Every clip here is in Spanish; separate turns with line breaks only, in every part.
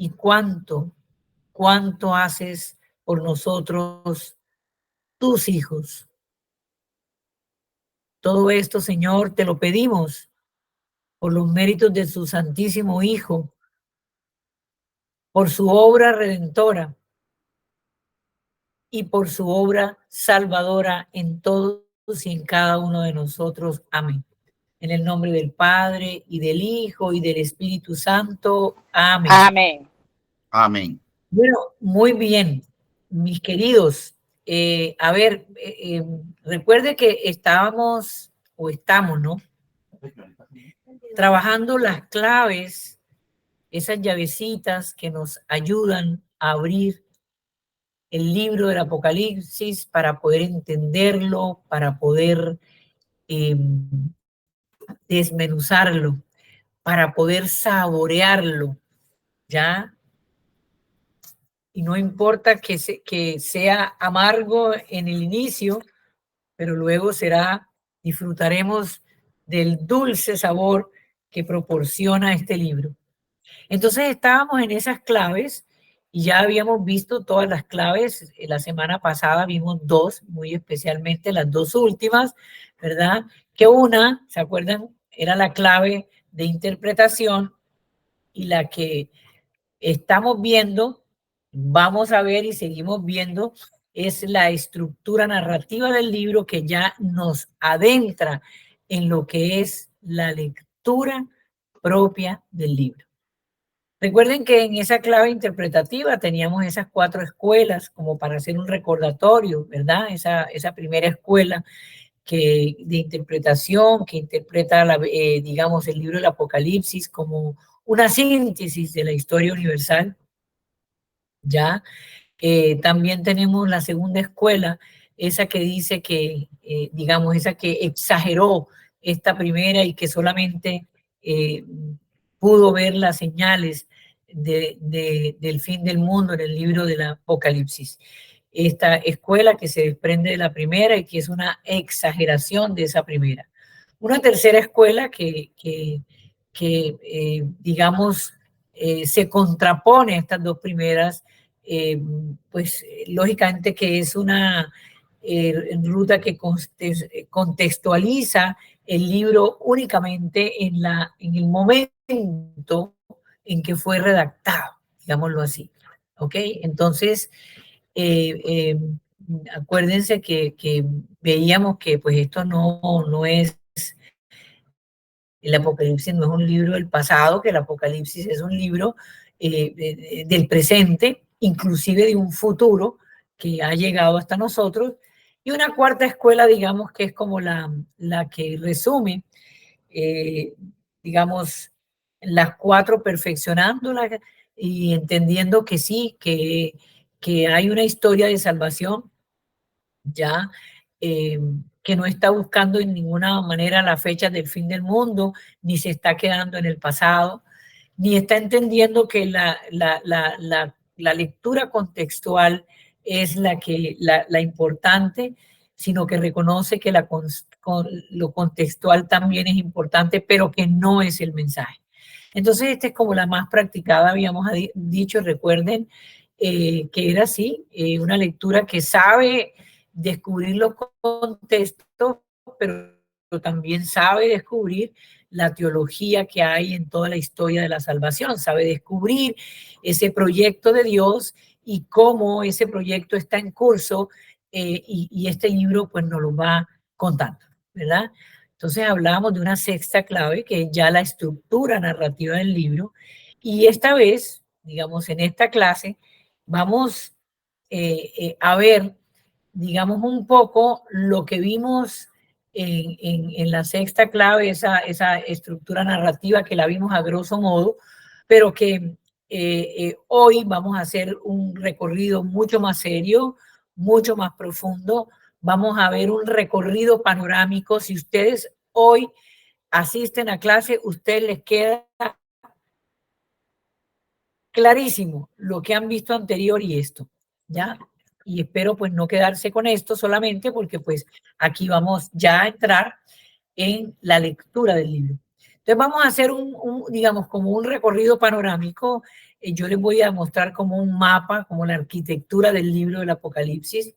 y cuánto haces por nosotros, tus hijos. Todo esto, Señor, te lo pedimos por los méritos de su Santísimo Hijo, por su obra redentora y por su obra salvadora en todos y en cada uno de nosotros. Amén. En el nombre del Padre, y del Hijo, y del Espíritu Santo. Amén.
Amén.
Amén.
Bueno, muy bien, mis queridos. A ver, recuerde que estábamos, o estamos, ¿no? Trabajando las claves, esas llavecitas que nos ayudan a abrir el libro del Apocalipsis para poder entenderlo, para poder desmenuzarlo, para poder saborearlo, ¿ya? Y no importa que sea amargo en el inicio, pero luego disfrutaremos del dulce sabor que proporciona este libro. Entonces estábamos en esas claves y ya habíamos visto todas las claves. La semana pasada vimos dos, muy especialmente las dos últimas, ¿verdad? Que una, ¿se acuerdan? Era la clave de interpretación, y la que estamos viendo, vamos a ver y seguimos viendo, es la estructura narrativa del libro, que ya nos adentra en lo que es la lectura propia del libro. Recuerden que en esa clave interpretativa teníamos esas 4 escuelas como para hacer un recordatorio, ¿verdad? Esa primera escuela de interpretación, que interpreta, digamos, el libro del Apocalipsis como una síntesis de la historia universal, ¿ya? También tenemos la segunda escuela, esa que dice que, digamos, esa que exageró esta primera y que solamente pudo ver las señales del fin del mundo en el libro del Apocalipsis. Esta escuela que se desprende de la primera y que es una exageración de esa primera. Una tercera escuela que digamos, se contrapone a estas dos primeras, pues lógicamente que es una ruta que contextualiza el libro únicamente en el momento en que fue redactado, digámoslo así. ¿Ok? Entonces, acuérdense que veíamos que pues esto no es, el Apocalipsis no es un libro del pasado, que el Apocalipsis es un libro del presente, inclusive de un futuro que ha llegado hasta nosotros. Y una cuarta escuela, digamos, que es como la que resume, digamos, las 4, perfeccionándolas y entendiendo que sí, que hay una historia de salvación, ya, que no está buscando en ninguna manera la fecha del fin del mundo, ni se está quedando en el pasado, ni está entendiendo que la lectura contextual es la importante, sino que reconoce que lo contextual también es importante, pero que no es el mensaje. Entonces, esta es como la más practicada, habíamos dicho, recuerden, que era así, una lectura que sabe descubrir los contextos, pero también sabe descubrir la teología que hay en toda la historia de la salvación, sabe descubrir ese proyecto de Dios y cómo ese proyecto está en curso, y este libro pues nos lo va contando, ¿verdad? Entonces hablábamos de una sexta clave, que es ya la estructura narrativa del libro, y esta vez, digamos, en esta clase, vamos a ver, digamos, un poco lo que vimos en la sexta clave, esa estructura narrativa que la vimos a grosso modo, pero que hoy vamos a hacer un recorrido mucho más serio, mucho más profundo. Vamos a ver un recorrido panorámico. Si ustedes hoy asisten a clase, ustedes les queda clarísimo lo que han visto anterior y esto, ¿ya? Y espero pues no quedarse con esto solamente, porque pues aquí vamos ya a entrar en la lectura del libro. Entonces vamos a hacer digamos, como un recorrido panorámico. Yo les voy a mostrar como un mapa, como la arquitectura del libro del Apocalipsis,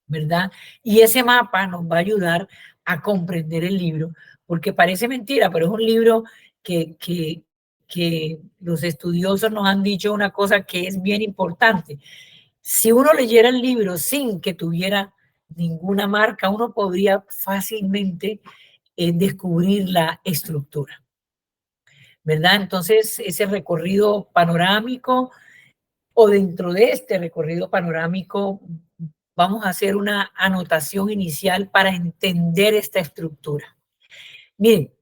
¿verdad? Y ese mapa nos va a ayudar a comprender el libro, porque parece mentira, pero es un libro que los estudiosos nos han dicho una cosa que es bien importante. Si uno leyera el libro sin que tuviera ninguna marca, uno podría fácilmente descubrir la estructura, ¿verdad? Entonces, ese recorrido panorámico o dentro de este recorrido panorámico, vamos a hacer una anotación inicial para entender esta estructura. Miren,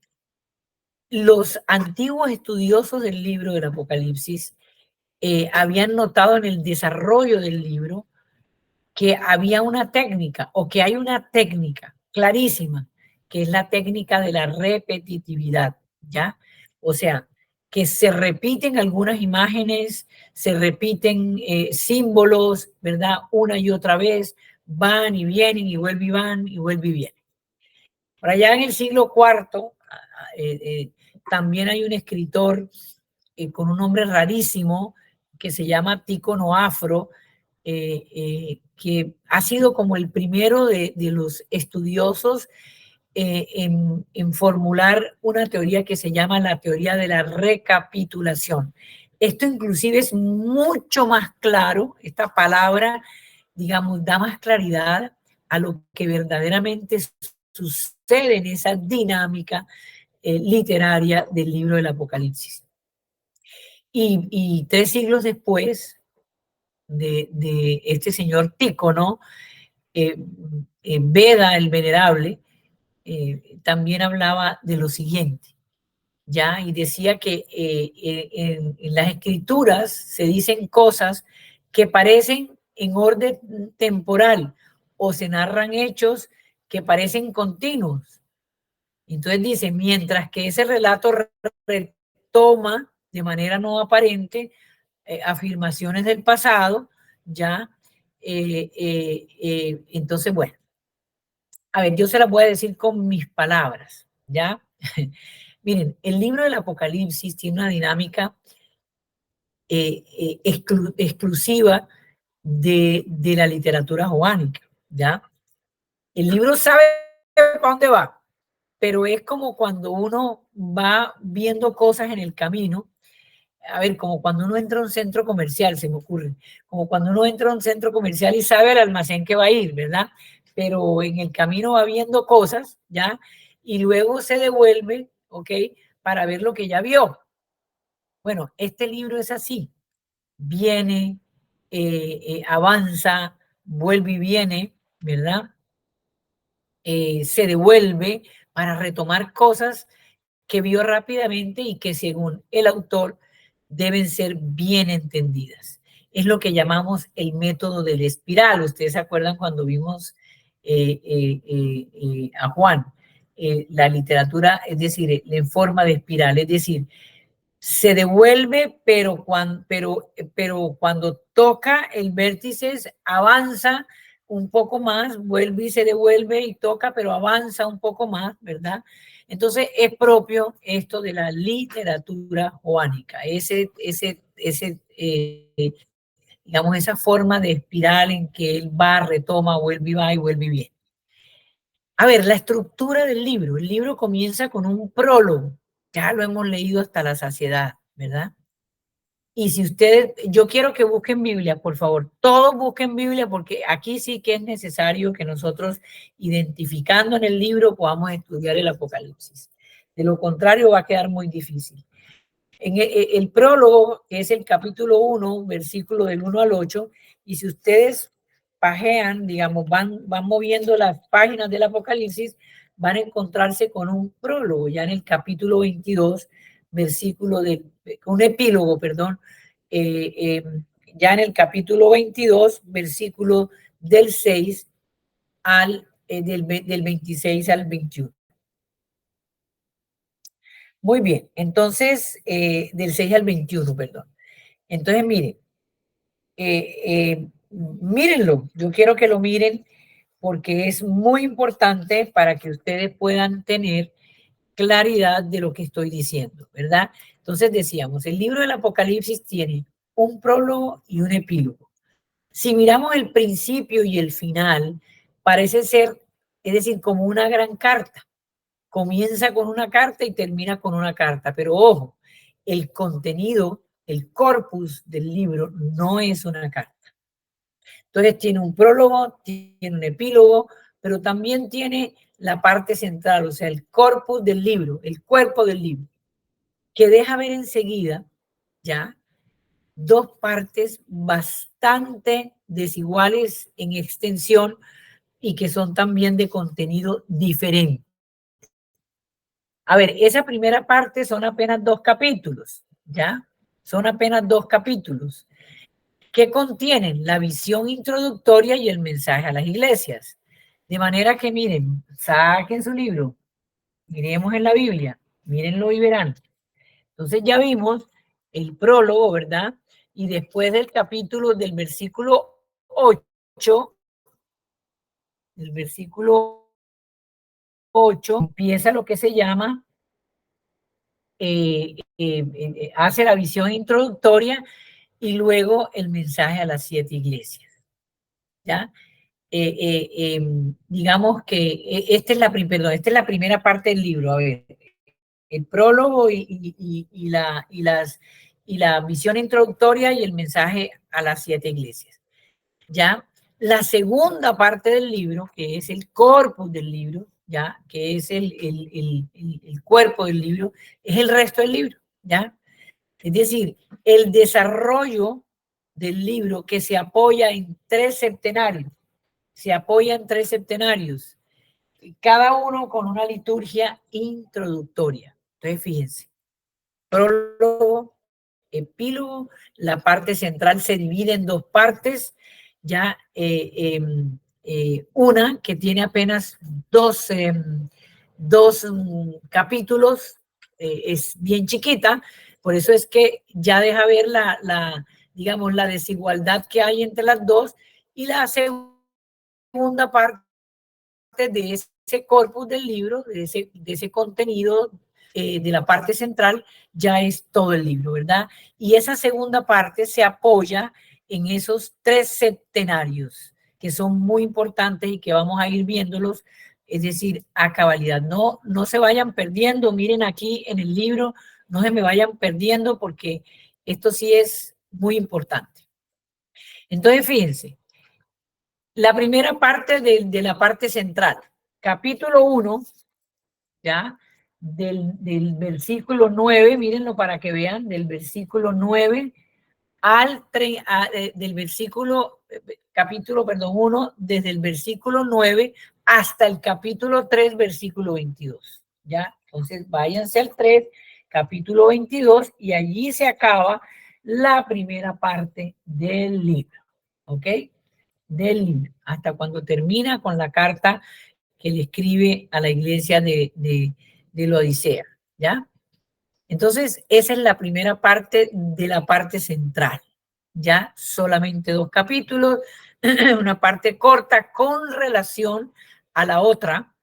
los antiguos estudiosos del libro del Apocalipsis habían notado en el desarrollo del libro que había una técnica o que hay una técnica clarísima, que es la técnica de la repetitividad, ¿ya? O sea, que se repiten algunas imágenes, se repiten símbolos, ¿verdad? Una y otra vez, van y vienen y vuelven y van y vuelven y vienen. Por allá en el siglo IV, también hay un escritor con un nombre rarísimo que se llama Tycho Noafro, que ha sido como el primero de los estudiosos en formular una teoría que se llama la teoría de la recapitulación. Esto inclusive es mucho más claro, esta palabra, digamos, da más claridad a lo que verdaderamente sucede en esa dinámica literaria del libro del Apocalipsis. Y 3 siglos después de este señor Tícono, Beda el Venerable, también hablaba de lo siguiente, ¿ya? Y decía que en las escrituras se dicen cosas que parecen en orden temporal o se narran hechos que parecen continuos. Entonces dice, mientras que ese relato retoma de manera no aparente afirmaciones del pasado, ya, entonces, bueno, a ver, yo se las voy a decir con mis palabras, ¿ya? Miren, el libro del Apocalipsis tiene una dinámica exclusiva de la literatura joánica, ¿ya? El libro sabe para dónde va, pero es como cuando uno va viendo cosas en el camino. A ver, como cuando uno entra a un centro comercial, se me ocurre, como cuando uno entra a un centro comercial y sabe al almacén que va a ir, ¿verdad? Pero en el camino va viendo cosas, ¿ya? Y luego se devuelve, ¿ok? Para ver lo que ya vio. Bueno, este libro es así, viene, avanza, vuelve y viene, ¿verdad? Se devuelve para retomar cosas que vio rápidamente y que según el autor deben ser bien entendidas. Es lo que llamamos el método del espiral. Ustedes se acuerdan cuando vimos a Juan, la literatura, es decir, en forma de espiral, es decir, se devuelve, pero cuando toca el vértice avanza un poco más, vuelve y se devuelve y toca, pero avanza un poco más, ¿verdad? Entonces es propio esto de la literatura joánica, digamos, esa forma de espiral en que él va, retoma, vuelve y va y vuelve y viene. A ver, la estructura del libro. El libro comienza con un prólogo. Ya lo hemos leído hasta la saciedad, ¿verdad? Y si ustedes, yo quiero que busquen Biblia, por favor, todos busquen Biblia porque aquí sí que es necesario que nosotros, identificando en el libro, podamos estudiar el Apocalipsis. De lo contrario va a quedar muy difícil. En el prólogo es el capítulo 1, versículo del 1 al 8, y si ustedes pajean, digamos, van moviendo las páginas del Apocalipsis, van a encontrarse con un prólogo, ya en el capítulo 22, un epílogo, perdón, ya en el capítulo 22, versículo del 6 del 26 al 21. Muy bien, entonces, del 6 al 21, perdón. Entonces, miren, mírenlo, yo quiero que lo miren porque es muy importante para que ustedes puedan tener claridad de lo que estoy diciendo, ¿verdad? Entonces decíamos, el libro del Apocalipsis tiene un prólogo y un epílogo. Si miramos el principio y el final, parece ser, es decir, como una gran carta. Comienza con una carta y termina con una carta, pero ojo, el contenido, el corpus del libro no es una carta. Entonces tiene un prólogo, tiene un epílogo, pero también tiene la parte central, o sea, el corpus del libro, el cuerpo del libro, que deja ver enseguida, ya, dos partes bastante desiguales en extensión y que son también de contenido diferente. A ver, esa primera parte son apenas 2 capítulos, ¿ya? Son apenas 2 capítulos que contienen la visión introductoria y el mensaje a las iglesias. De manera que miren, saquen su libro, miremos en la Biblia, mírenlo y verán. Entonces ya vimos el prólogo, ¿verdad? Y después del capítulo del versículo 8, el versículo 8 empieza lo que se llama, hace la visión introductoria y luego el mensaje a las 7 iglesias, ¿ya? Digamos que esta es la primera parte del libro, a ver, el prólogo y la visión introductoria y el mensaje a las 7 iglesias, ¿ya? La segunda parte del libro, que es el corpus del libro, ¿ya? Que es el cuerpo del libro, es el resto del libro, ¿ya? Es decir, el desarrollo del libro que se apoya en 3 septenarios, cada uno con una liturgia introductoria. Entonces, fíjense, prólogo, epílogo, la parte central se divide en 2 partes, ya una que tiene apenas 2 capítulos, es bien chiquita, por eso es que ya deja ver digamos, la desigualdad que hay entre las dos, y la segunda parte de ese corpus del libro, de ese contenido de la parte central, ya es todo el libro, ¿verdad? Y esa segunda parte se apoya en esos 3 septenarios, que son muy importantes y que vamos a ir viéndolos, es decir, a cabalidad. No se vayan perdiendo, miren aquí en el libro, no se me vayan perdiendo porque esto sí es muy importante. Entonces, fíjense, la primera parte de la parte central, capítulo 1, ¿ya? Del versículo 9, mírenlo para que vean, del versículo 9 del versículo, capítulo, perdón, 1, desde el versículo 9 hasta el capítulo 3, versículo 22, ¿ya? Entonces, váyanse al 3, capítulo 22, y allí se acaba la primera parte del libro, ¿ok? Del libro, hasta cuando termina con la carta que le escribe a la iglesia de la Odisea, ¿ya? Entonces, esa es la primera parte de la parte central, ¿ya? Solamente 2 capítulos, una parte corta con relación a la otra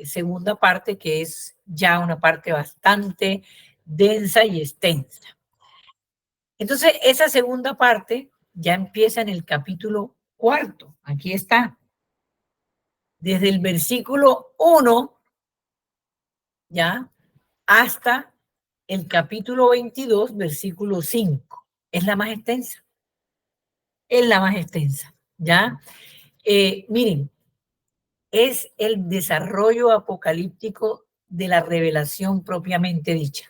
segunda parte, que es ya una parte bastante densa y extensa. Entonces, esa segunda parte ya empieza en el capítulo 4. Aquí está. Desde el versículo 1, ¿ya? Hasta el capítulo 22, versículo 5. Es la más extensa. Es la más extensa, ¿ya? Miren, es el desarrollo apocalíptico de la revelación propiamente dicha.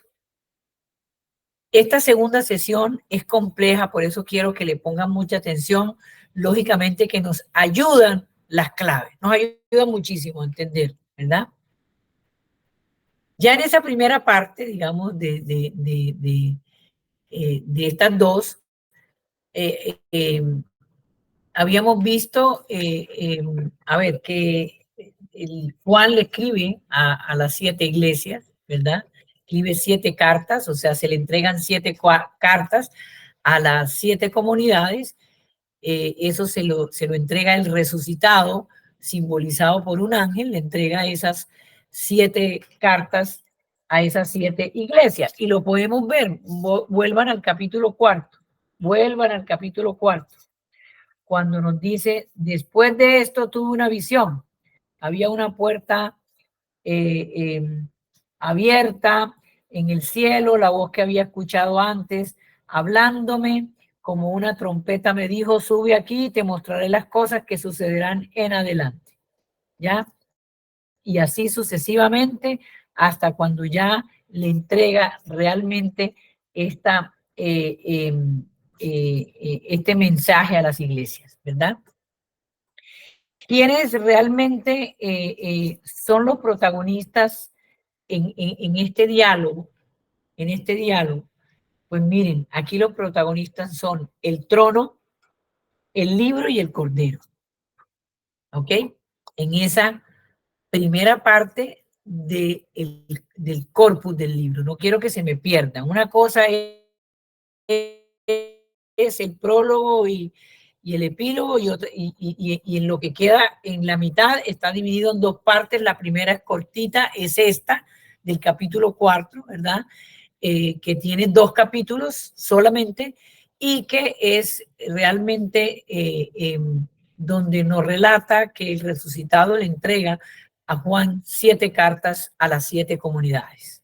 Esta segunda sesión es compleja, por eso quiero que le pongan mucha atención. Lógicamente que nos ayudan las claves, nos ayudan muchísimo a entender, ¿verdad? Ya en esa primera parte, digamos, de estas dos, habíamos visto, a ver, que Juan le escribe a las 7 iglesias, ¿verdad? Escribe 7 cartas, o sea, se le entregan 7 cartas a las 7 comunidades. Eso se lo entrega el resucitado, simbolizado por un ángel, le entrega esas 7 cartas a esas 7 iglesias. Y lo podemos ver. Vuelvan al capítulo 4. Vuelvan al capítulo 4. Cuando nos dice, después de esto tuve una visión. Había una puerta abierta en el cielo, la voz que había escuchado antes, hablándome como una trompeta me dijo, sube aquí y te mostraré las cosas que sucederán en adelante. ¿Ya? Y así sucesivamente hasta cuando ya le entrega realmente este mensaje a las iglesias, ¿verdad? ¿Quiénes realmente son los protagonistas en este diálogo? En este diálogo, pues miren, aquí los protagonistas son el trono, el libro y el cordero. ¿Ok? En esa primera parte del corpus del libro. No quiero que se me pierdan. Una cosa es el prólogo y el epílogo y en lo que queda en la mitad está dividido en dos partes. La primera es cortita, es esta del capítulo 4, ¿verdad? Que tiene 2 capítulos solamente y que es realmente donde nos relata que el resucitado le entrega a Juan 7 cartas a las 7 comunidades.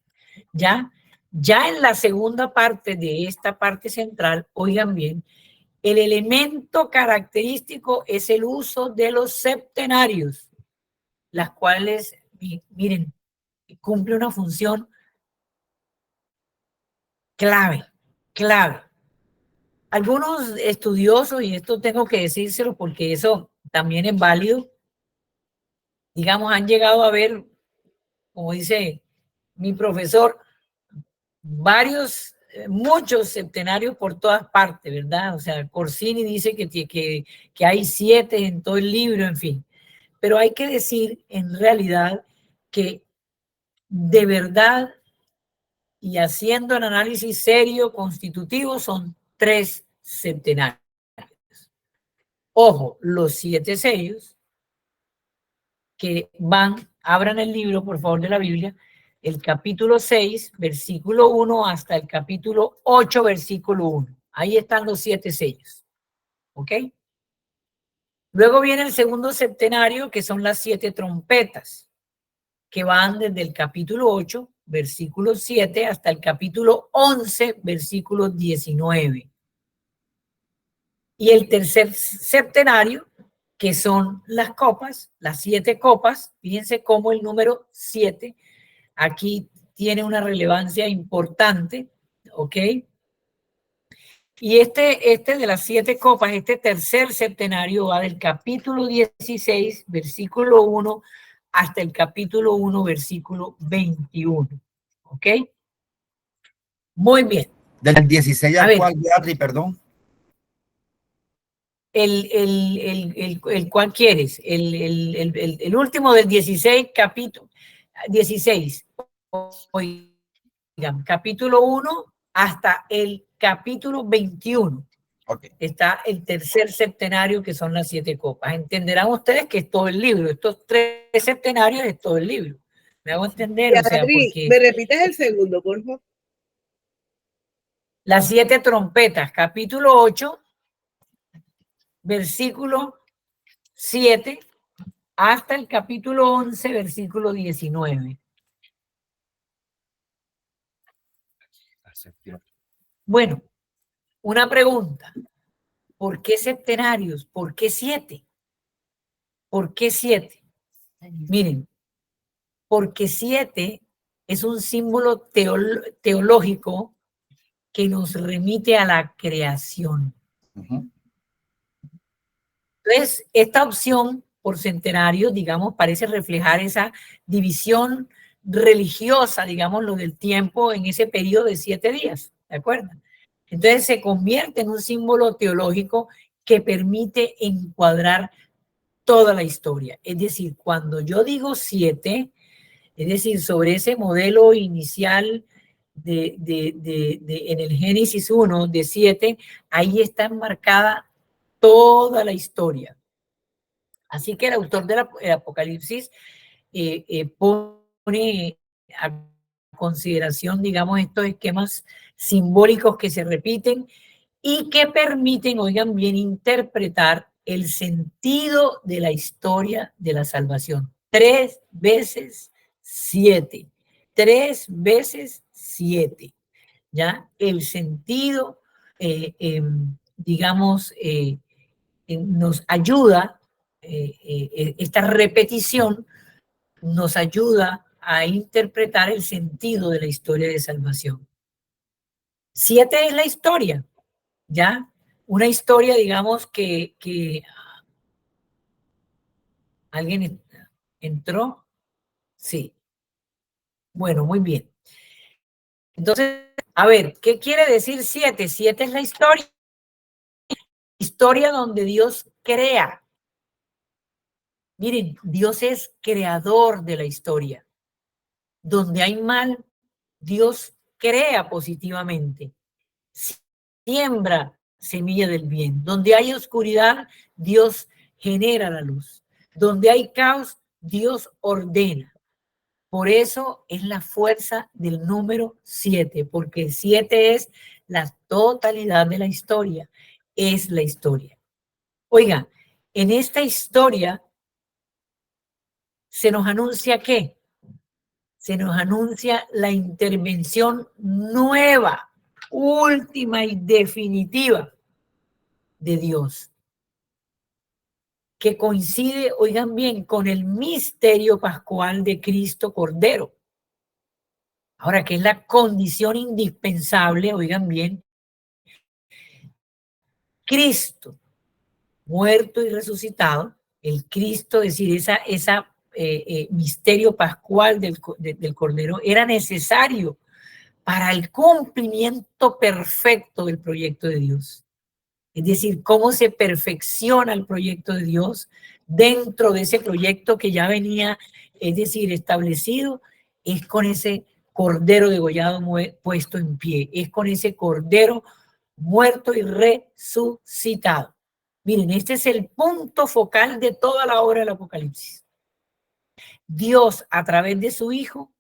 ¿Ya? Ya en la segunda parte de esta parte central, oigan bien, el elemento característico es el uso de los septenarios, las cuales, miren, cumple una función clave, clave. Algunos estudiosos, y esto tengo que decírselo porque eso también es válido, digamos, han llegado a ver, como dice mi profesor, muchos septenarios por todas partes, ¿verdad? O sea, Corsini dice que hay 7 en todo el libro, en fin. Pero hay que decir en realidad que de verdad y haciendo el análisis serio, constitutivo, son 3 septenarios. Ojo, los 7 sellos que abran el libro, por favor, de la Biblia, el capítulo 6, versículo 1 hasta el capítulo 8, versículo 1. Ahí están los 7 sellos. ¿Ok? Luego viene el segundo septenario, que son las 7 trompetas, que van desde el capítulo 8, versículo 7, hasta el capítulo 11, versículo 19. Y el tercer septenario, que son las copas, las 7 copas. Fíjense cómo el número 7 aquí tiene una relevancia importante, ¿ok? Y este de las 7 copas, este tercer septenario va del capítulo 16, versículo 1, hasta el capítulo 1, versículo 21, ¿ok? Muy bien.
¿Del 16 al cual, Beatriz, perdón?
El cual quieres, el último del 16, capítulo 16, oigan, capítulo 1 hasta el capítulo 21. Okay. Está el tercer septenario, que son las 7 copas. Entenderán ustedes que es todo el libro. Estos 3 septenarios es todo el libro. ¿Me hago entender?
O sea, porque ¿me repites el segundo, por favor?
Las 7 trompetas, capítulo 8, versículo 7, hasta el capítulo 11, versículo 19. Bueno, una pregunta. ¿Por qué septenarios? ¿Por qué 7? ¿Por qué 7? Miren, porque 7 es un símbolo teológico que nos remite a la creación. Entonces, esta opción por centenarios, digamos, parece reflejar esa división religiosa, digamos, lo del tiempo en ese periodo de 7 días, ¿de acuerdo? Entonces se convierte en un símbolo teológico que permite encuadrar toda la historia. Es decir, cuando yo digo 7, es decir, sobre ese modelo inicial en el Génesis 1 de 7, ahí está enmarcada toda la historia. Así que el autor del Apocalipsis pone a consideración, digamos, estos esquemas simbólicos que se repiten y que permiten, oigan bien, interpretar el sentido de la historia de la salvación. 3 veces 7. 3 veces 7. ¿Ya? El sentido, digamos, nos ayuda, esta repetición nos ayuda a interpretar el sentido de la historia de salvación. 7 es la historia, ¿ya? Una historia, digamos, que ¿alguien entró? Sí. Bueno, muy bien. Entonces, a ver, ¿qué quiere decir 7? 7 es la historia donde Dios crea. Miren, Dios es creador de la historia. Donde hay mal, Dios crea positivamente. Siembra semilla del bien. Donde hay oscuridad, Dios genera la luz. Donde hay caos, Dios ordena. Por eso es la fuerza del número 7, porque 7 es la totalidad de la historia. Es la historia. Oiga, en esta historia se nos anuncia ¿qué? Se nos anuncia la intervención nueva, última y definitiva de Dios, que coincide, oigan bien, con el misterio pascual de Cristo Cordero. Ahora, que es la condición indispensable, oigan bien, Cristo, muerto y resucitado, el Cristo, es decir, esa misterio pascual del Cordero era necesario para el cumplimiento perfecto del proyecto de Dios. Es decir, cómo se perfecciona el proyecto de Dios dentro de ese proyecto que ya venía, es decir, establecido, es con ese cordero degollado puesto en pie, es con ese cordero muerto y resucitado. Miren, este es el punto focal de toda la obra del Apocalipsis. Dios, a través de su Hijo,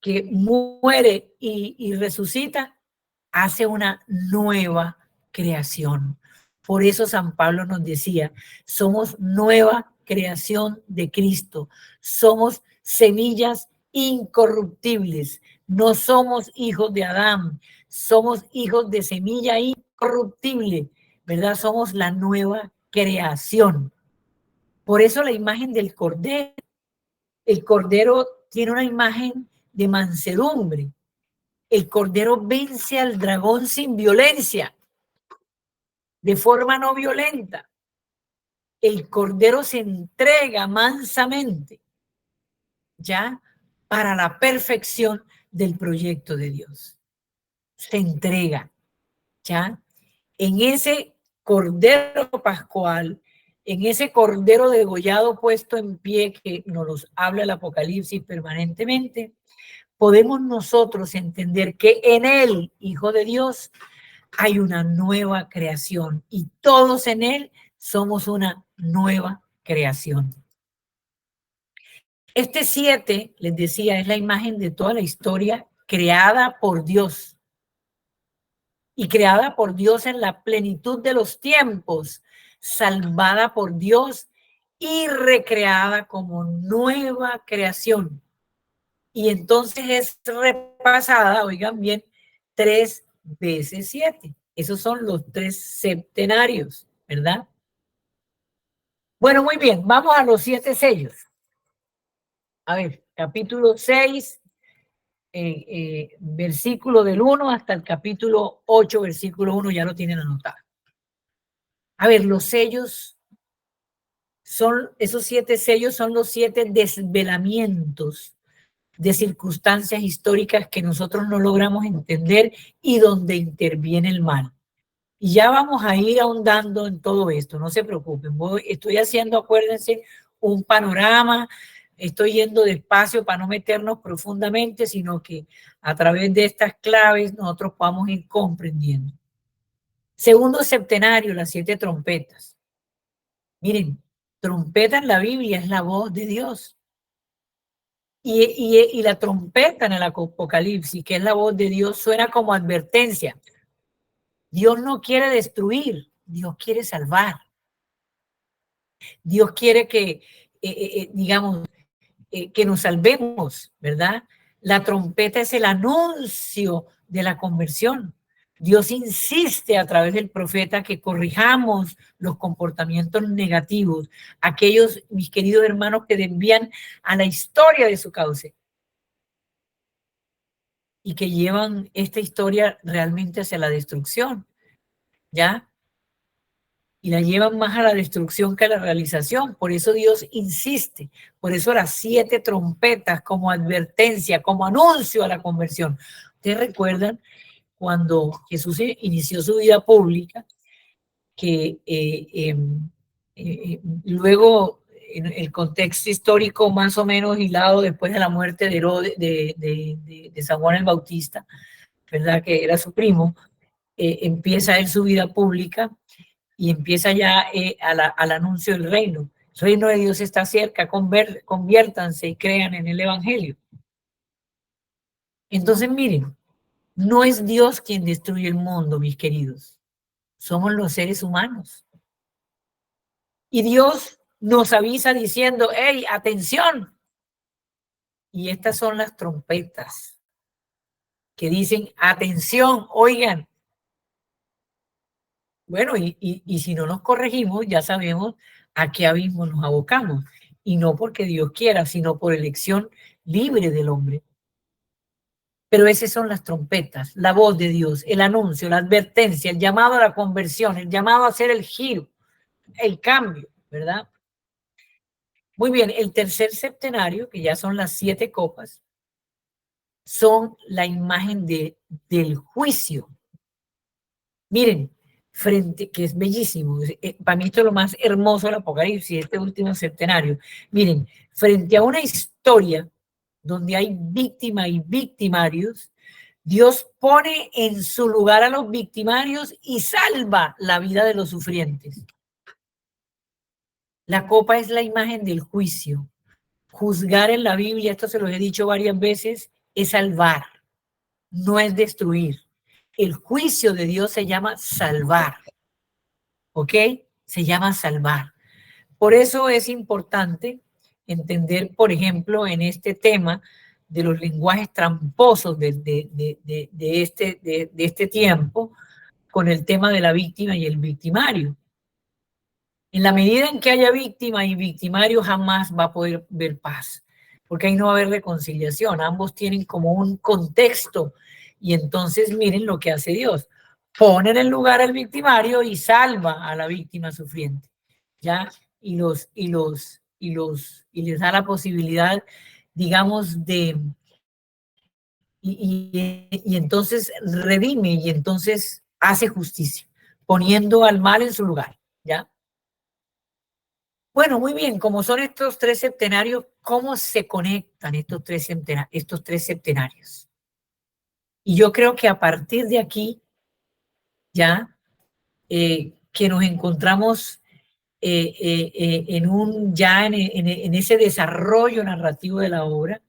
que muere y resucita, hace una nueva creación. Por eso San Pablo nos decía, somos nueva creación de Cristo, somos semillas incorruptibles, no somos hijos de Adán, somos hijos de semilla incorruptible, ¿verdad? Somos la nueva creación. Por eso la imagen del Cordero, el Cordero tiene una imagen de mansedumbre. El Cordero vence al dragón sin violencia, de forma no violenta. El Cordero se entrega mansamente, ya, para la perfección del proyecto de Dios. Se entrega, ya, en ese Cordero pascual, en ese Cordero degollado puesto en pie que nos habla el Apocalipsis permanentemente, podemos nosotros entender que en él, Hijo de Dios, hay una nueva creación y todos en él somos una nueva creación. Este 7, les decía, es la imagen de toda la historia creada por Dios y creada por Dios en la plenitud de los tiempos, salvada por Dios y recreada como nueva creación. Y entonces es repasada, oigan bien, 3 veces 7. Esos son los 3 septenarios, ¿verdad? Bueno, muy bien, vamos a los 7 sellos. A ver, capítulo 6, versículo del 1 hasta el capítulo 8, versículo 1, ya lo tienen anotado. A ver, los sellos esos 7 sellos son los 7 desvelamientos de circunstancias históricas que nosotros no logramos entender y donde interviene el mal. Y ya vamos a ir ahondando en todo esto, no se preocupen. Estoy haciendo, acuérdense, un panorama, estoy yendo despacio para no meternos profundamente, sino que a través de estas claves nosotros podamos ir comprendiendo. Segundo septenario, las 7 trompetas. Miren, trompeta en la Biblia es la voz de Dios. Y la trompeta en el Apocalipsis, que es la voz de Dios, suena como advertencia. Dios no quiere destruir, Dios quiere salvar. Dios quiere que, digamos, que nos salvemos, ¿verdad? La trompeta es el anuncio de la conversión. Dios insiste a través del profeta que corrijamos los comportamientos negativos, aquellos, mis queridos hermanos, que desvían a la historia de su cauce y que llevan esta historia realmente hacia la destrucción, ¿ya? Y la llevan más a la destrucción que a la realización. Por eso Dios insiste, por eso las 7 trompetas como advertencia, como anuncio a la conversión. Ustedes recuerdan cuando Jesús inició su vida pública, que luego en el contexto histórico más o menos hilado después de la muerte de Herodes, de San Juan el Bautista, ¿verdad? Que era su primo, empieza él su vida pública y empieza ya al anuncio del reino. El reino de Dios está cerca, conviértanse y crean en el evangelio. Entonces, miren, no es Dios quien destruye el mundo, mis queridos. Somos los seres humanos. Y Dios nos avisa diciendo, hey, atención. Y estas son las trompetas que dicen, atención, oigan. Bueno, y si no nos corregimos, ya sabemos a qué abismo nos abocamos. Y no porque Dios quiera, sino por elección libre del hombre. Pero esas son las trompetas, la voz de Dios, el anuncio, la advertencia, el llamado a la conversión, el llamado a hacer el giro, el cambio, ¿verdad? Muy bien, el tercer septenario, que ya son las 7 copas, son la imagen del juicio. Miren, que es bellísimo, para mí esto es lo más hermoso del Apocalipsis, este último septenario. Miren, frente a una historia donde hay víctimas y victimarios, Dios pone en su lugar a los victimarios y salva la vida de los sufrientes. La copa es la imagen del juicio. Juzgar en la Biblia, esto se los he dicho varias veces, es salvar, no es destruir. El juicio de Dios se llama salvar, ¿ok? Se llama salvar. Por eso es importante entender, por ejemplo, en este tema de los lenguajes tramposos de este tiempo, con el tema de la víctima y el victimario. En la medida en que haya víctima y victimario, jamás va a poder haber paz, porque ahí no va a haber reconciliación. Ambos tienen como un contexto. Y entonces miren lo que hace Dios. Pone en el lugar al victimario y salva a la víctima sufriente, ¿ya? Y les da la posibilidad, digamos, y entonces redime y entonces hace justicia, poniendo al mal en su lugar, ¿ya? Bueno, muy bien, como son estos 3 septenarios, ¿cómo se conectan estos tres septenarios? Y yo creo que a partir de aquí, ya, que nos encontramos en ese desarrollo narrativo de la obra,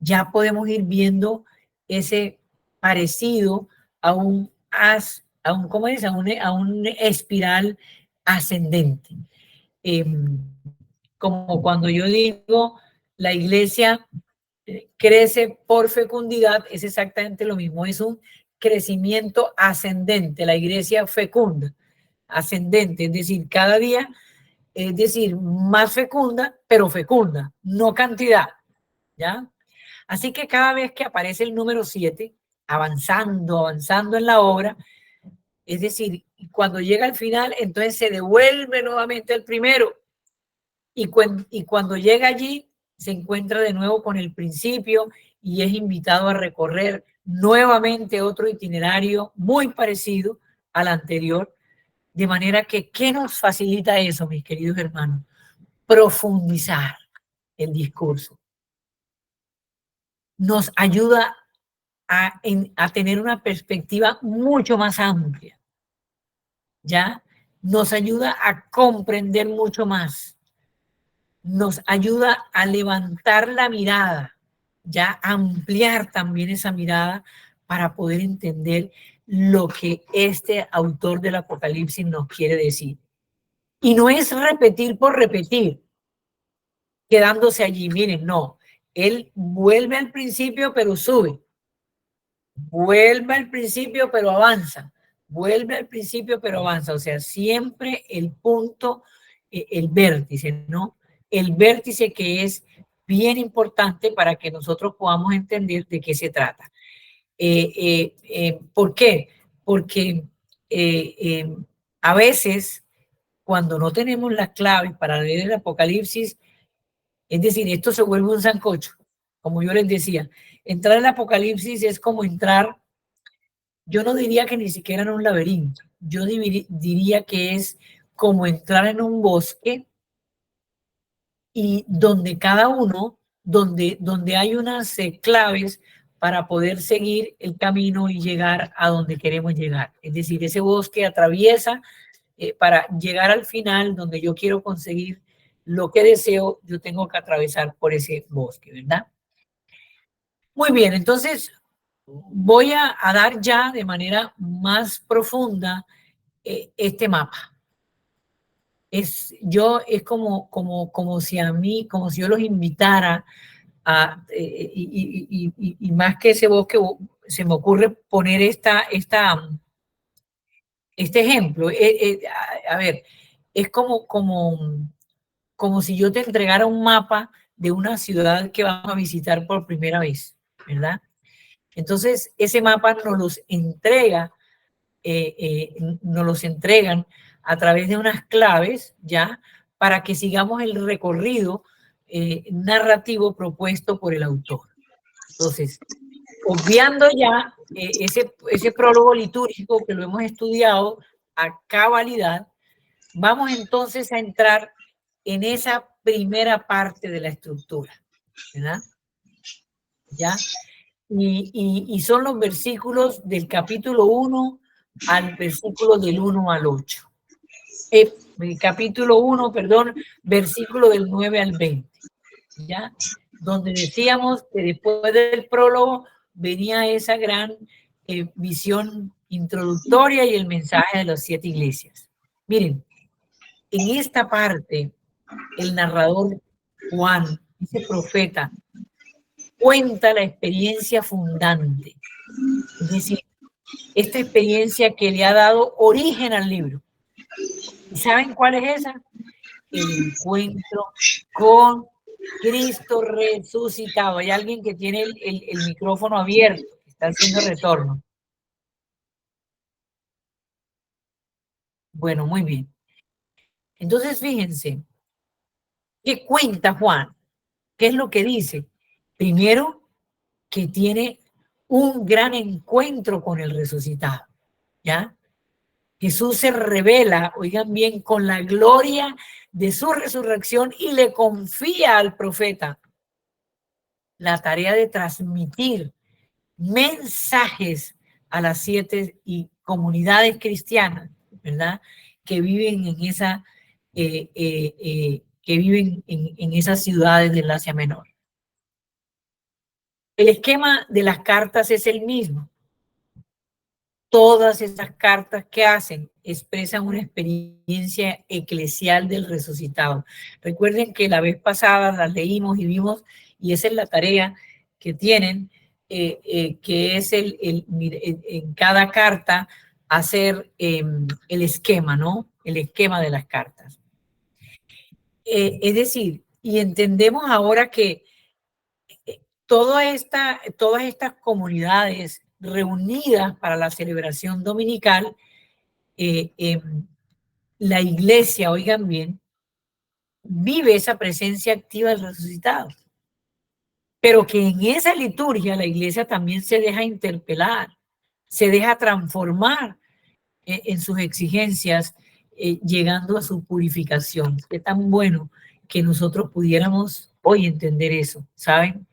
ya podemos ir viendo ese parecido a un espiral ascendente. Como cuando yo digo, la iglesia crece por fecundidad, es exactamente lo mismo, es un crecimiento ascendente, la iglesia fecunda, ascendente, es decir, cada día, es decir, más fecunda, pero fecunda, no cantidad, ¿ya? Así que cada vez que aparece el número 7, avanzando en la obra, es decir, cuando llega al final, entonces se devuelve nuevamente al primero, y cuando llega allí, se encuentra de nuevo con el principio y es invitado a recorrer nuevamente otro itinerario muy parecido al anterior, de manera que, ¿qué nos facilita eso, mis queridos hermanos? Profundizar el discurso. Nos ayuda a tener una perspectiva mucho más amplia, ¿ya? Nos ayuda a comprender mucho más. nos ayuda a levantar la mirada, ya ampliar también esa mirada para poder entender lo que este autor del Apocalipsis nos quiere decir. Y no es repetir por repetir, quedándose allí. Miren, no. Él vuelve al principio, pero sube. Vuelve al principio, pero avanza. Vuelve al principio, pero avanza. O sea, siempre el punto, el vértice, ¿no? El vértice que es bien importante para que nosotros podamos entender de qué se trata. ¿Por qué? Porque a veces, cuando no tenemos las claves para leer el Apocalipsis, es decir, esto se vuelve un sancocho, como yo les decía. Entrar al Apocalipsis es como entrar, yo no diría que ni siquiera en un laberinto, yo diría que es como entrar en un bosque y donde cada uno, donde hay unas claves para poder seguir el camino y llegar a donde queremos llegar. Es decir, ese bosque atraviesa para llegar al final donde yo quiero conseguir lo que deseo, yo tengo que atravesar por ese bosque, ¿verdad? Muy bien, entonces voy a dar ya de manera más profunda este mapa. Es como si a mí, como si yo los invitara a, y más que ese bosque, se me ocurre poner este ejemplo. A ver, es como si yo te entregara un mapa de una ciudad que vamos a visitar por primera vez, ¿verdad? Entonces, ese mapa nos los entregan a través de unas claves, ¿ya? Para que sigamos el recorrido narrativo propuesto por el autor. Entonces, obviando ya ese prólogo litúrgico que lo hemos estudiado a cabalidad, vamos entonces a entrar en esa primera parte de la estructura, ¿verdad? ¿Ya? Y son los versículos del capítulo 1 al versículo del 1 al 8. Capítulo 1, perdón, versículo del 9 al 20, ¿ya? Donde decíamos que después del prólogo venía esa gran visión introductoria y el mensaje de las 7 iglesias. Miren, en esta parte, el narrador Juan, ese profeta, cuenta la experiencia fundante, es decir, esta experiencia que le ha dado origen al libro. ¿Y saben cuál es esa? El encuentro con Cristo resucitado. Hay alguien que tiene el micrófono abierto, que está haciendo retorno. Bueno, muy bien. Entonces, fíjense, ¿qué cuenta Juan? ¿Qué es lo que dice? Primero, que tiene un gran encuentro con el resucitado, ¿ya? Jesús se revela, oigan bien, con la gloria de su resurrección y le confía al profeta la tarea de transmitir mensajes a las 7 comunidades cristianas, ¿verdad? Que viven en esas ciudades del Asia Menor. El esquema de las cartas es el mismo. Todas esas cartas que hacen expresan una experiencia eclesial del resucitado. Recuerden que la vez pasada las leímos y vimos, y esa es la tarea que tienen, que es en cada carta hacer el esquema, ¿no? El esquema de las cartas. Es decir, y entendemos ahora que todas estas comunidades reunidas para la celebración dominical, la iglesia, oigan bien, vive esa presencia activa del resucitado. Pero que en esa liturgia la iglesia también se deja interpelar, se deja transformar en sus exigencias, llegando a su purificación. Es tan bueno que nosotros pudiéramos hoy entender eso, ¿saben?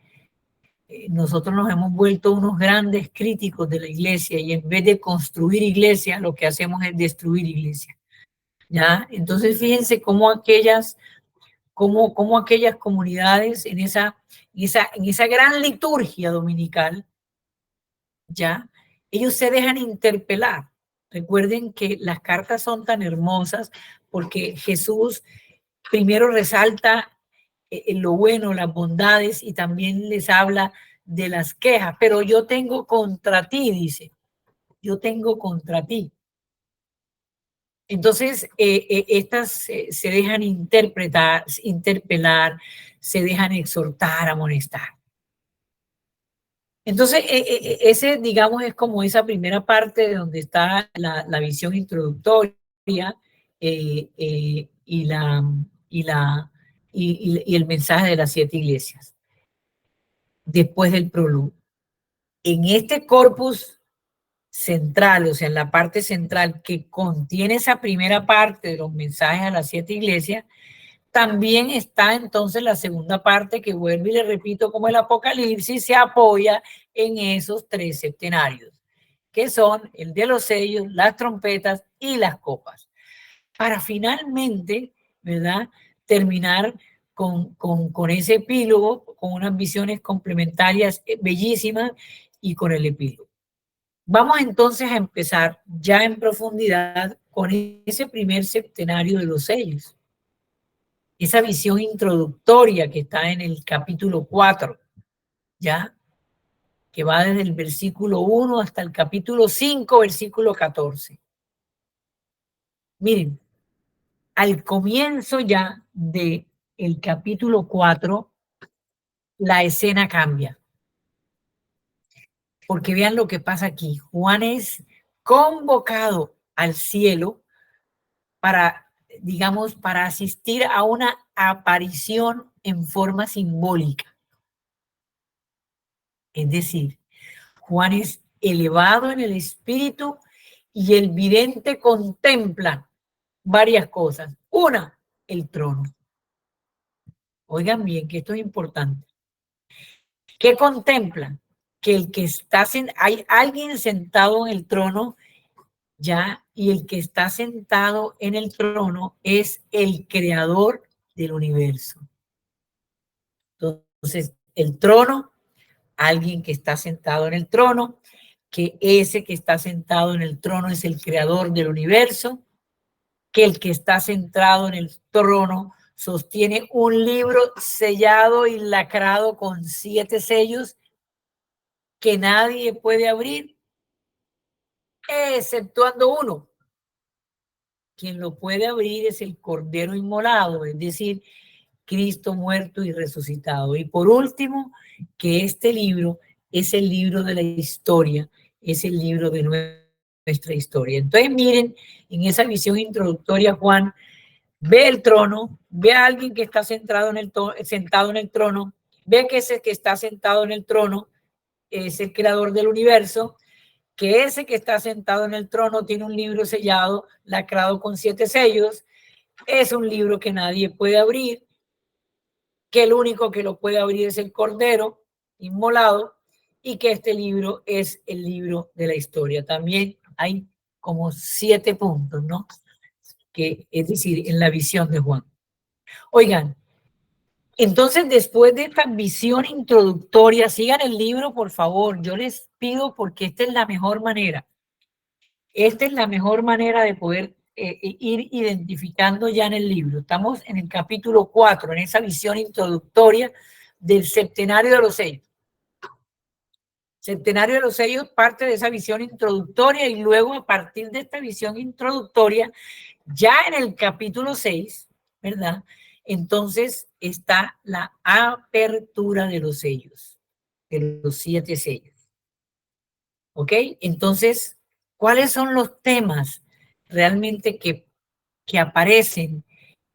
Nosotros nos hemos vuelto unos grandes críticos de la iglesia y en vez de construir iglesia, lo que hacemos es destruir iglesia, ¿ya? Entonces, fíjense cómo cómo aquellas comunidades en esa gran liturgia dominical, ¿ya? Ellos se dejan interpelar. Recuerden que las cartas son tan hermosas porque Jesús primero resalta lo bueno, las bondades, y también les habla de las quejas. Pero yo tengo contra ti, dice, yo tengo contra ti. Entonces, estas se dejan interpretar, interpelar, se dejan exhortar, amonestar. Entonces, ese, digamos, es como esa primera parte donde está la visión introductoria y el mensaje de las 7 iglesias. Después del prólogo. En este corpus central, o sea, en la parte central que contiene esa primera parte de los mensajes a las 7 iglesias, también está entonces la segunda parte que, vuelvo y le repito, como el Apocalipsis se apoya en esos 3 septenarios, que son el de los sellos, las trompetas y las copas, para finalmente, ¿verdad?, terminar con ese epílogo, con unas visiones complementarias bellísimas y con el epílogo. Vamos entonces a empezar ya en profundidad con ese primer septenario de los sellos. Esa visión introductoria que está en el capítulo 4, ¿ya? Que va desde el versículo 1 hasta el capítulo 5, versículo 14. Miren, al comienzo ya del capítulo 4, la escena cambia. Porque vean lo que pasa aquí. Juan es convocado al cielo para, digamos, para asistir a una aparición en forma simbólica. Es decir, Juan es elevado en el espíritu y el vidente contempla varias cosas. Una, el trono. Oigan bien, que esto es importante. ¿Qué contempla? Que el que está, hay alguien sentado en el trono, ya, y el que está sentado en el trono es el creador del universo. Entonces, el trono, alguien que está sentado en el trono, que ese que está sentado en el trono es el creador del universo, que el que está sentado en el trono sostiene un libro sellado y lacrado con 7 sellos que nadie puede abrir, exceptuando uno. Quien lo puede abrir es el Cordero Inmolado, es decir, Cristo muerto y resucitado. Y por último, que este libro es el libro de la historia, es el libro de nuestra historia. Entonces, miren, en esa visión introductoria, Juan ve el trono, ve a alguien que está sentado en el trono, ve que ese que está sentado en el trono es el creador del universo, que ese que está sentado en el trono tiene un libro sellado, lacrado con 7 sellos, es un libro que nadie puede abrir, que el único que lo puede abrir es el Cordero Inmolado, y que este libro es el libro de la historia. También hay como 7 puntos, ¿no? Que es decir, en la visión de Juan. Oigan, entonces después de esta visión introductoria, sigan el libro, por favor, yo les pido, porque esta es la mejor manera. Esta es la mejor manera de poder ir identificando ya en el libro. Estamos en el capítulo 4, en esa visión introductoria del septenario de los sellos. Septenario de los sellos parte de esa visión introductoria, y luego a partir de esta visión introductoria, ya en el capítulo 6, ¿verdad? Entonces está la apertura de los sellos, de los 7 sellos. ¿Ok? Entonces, ¿cuáles son los temas realmente que aparecen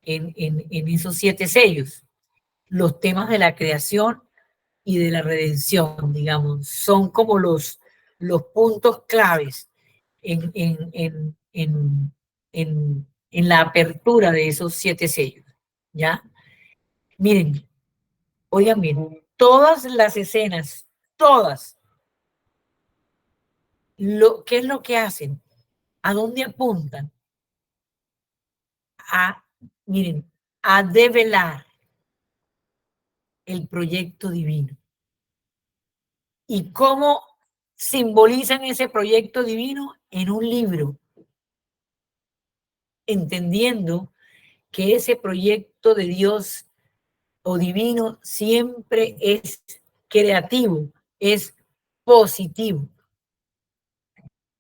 en esos 7 sellos? Los temas de la creación y de la redención, digamos, son como los puntos claves en la apertura de esos 7 sellos, ¿ya? Miren, oigan bien, todas las escenas, todas, ¿qué es lo que hacen? ¿A dónde apuntan? Miren, a develar, el proyecto divino. ¿Y cómo simbolizan ese proyecto divino? En un libro, entendiendo que ese proyecto de Dios o divino siempre es creativo, es positivo,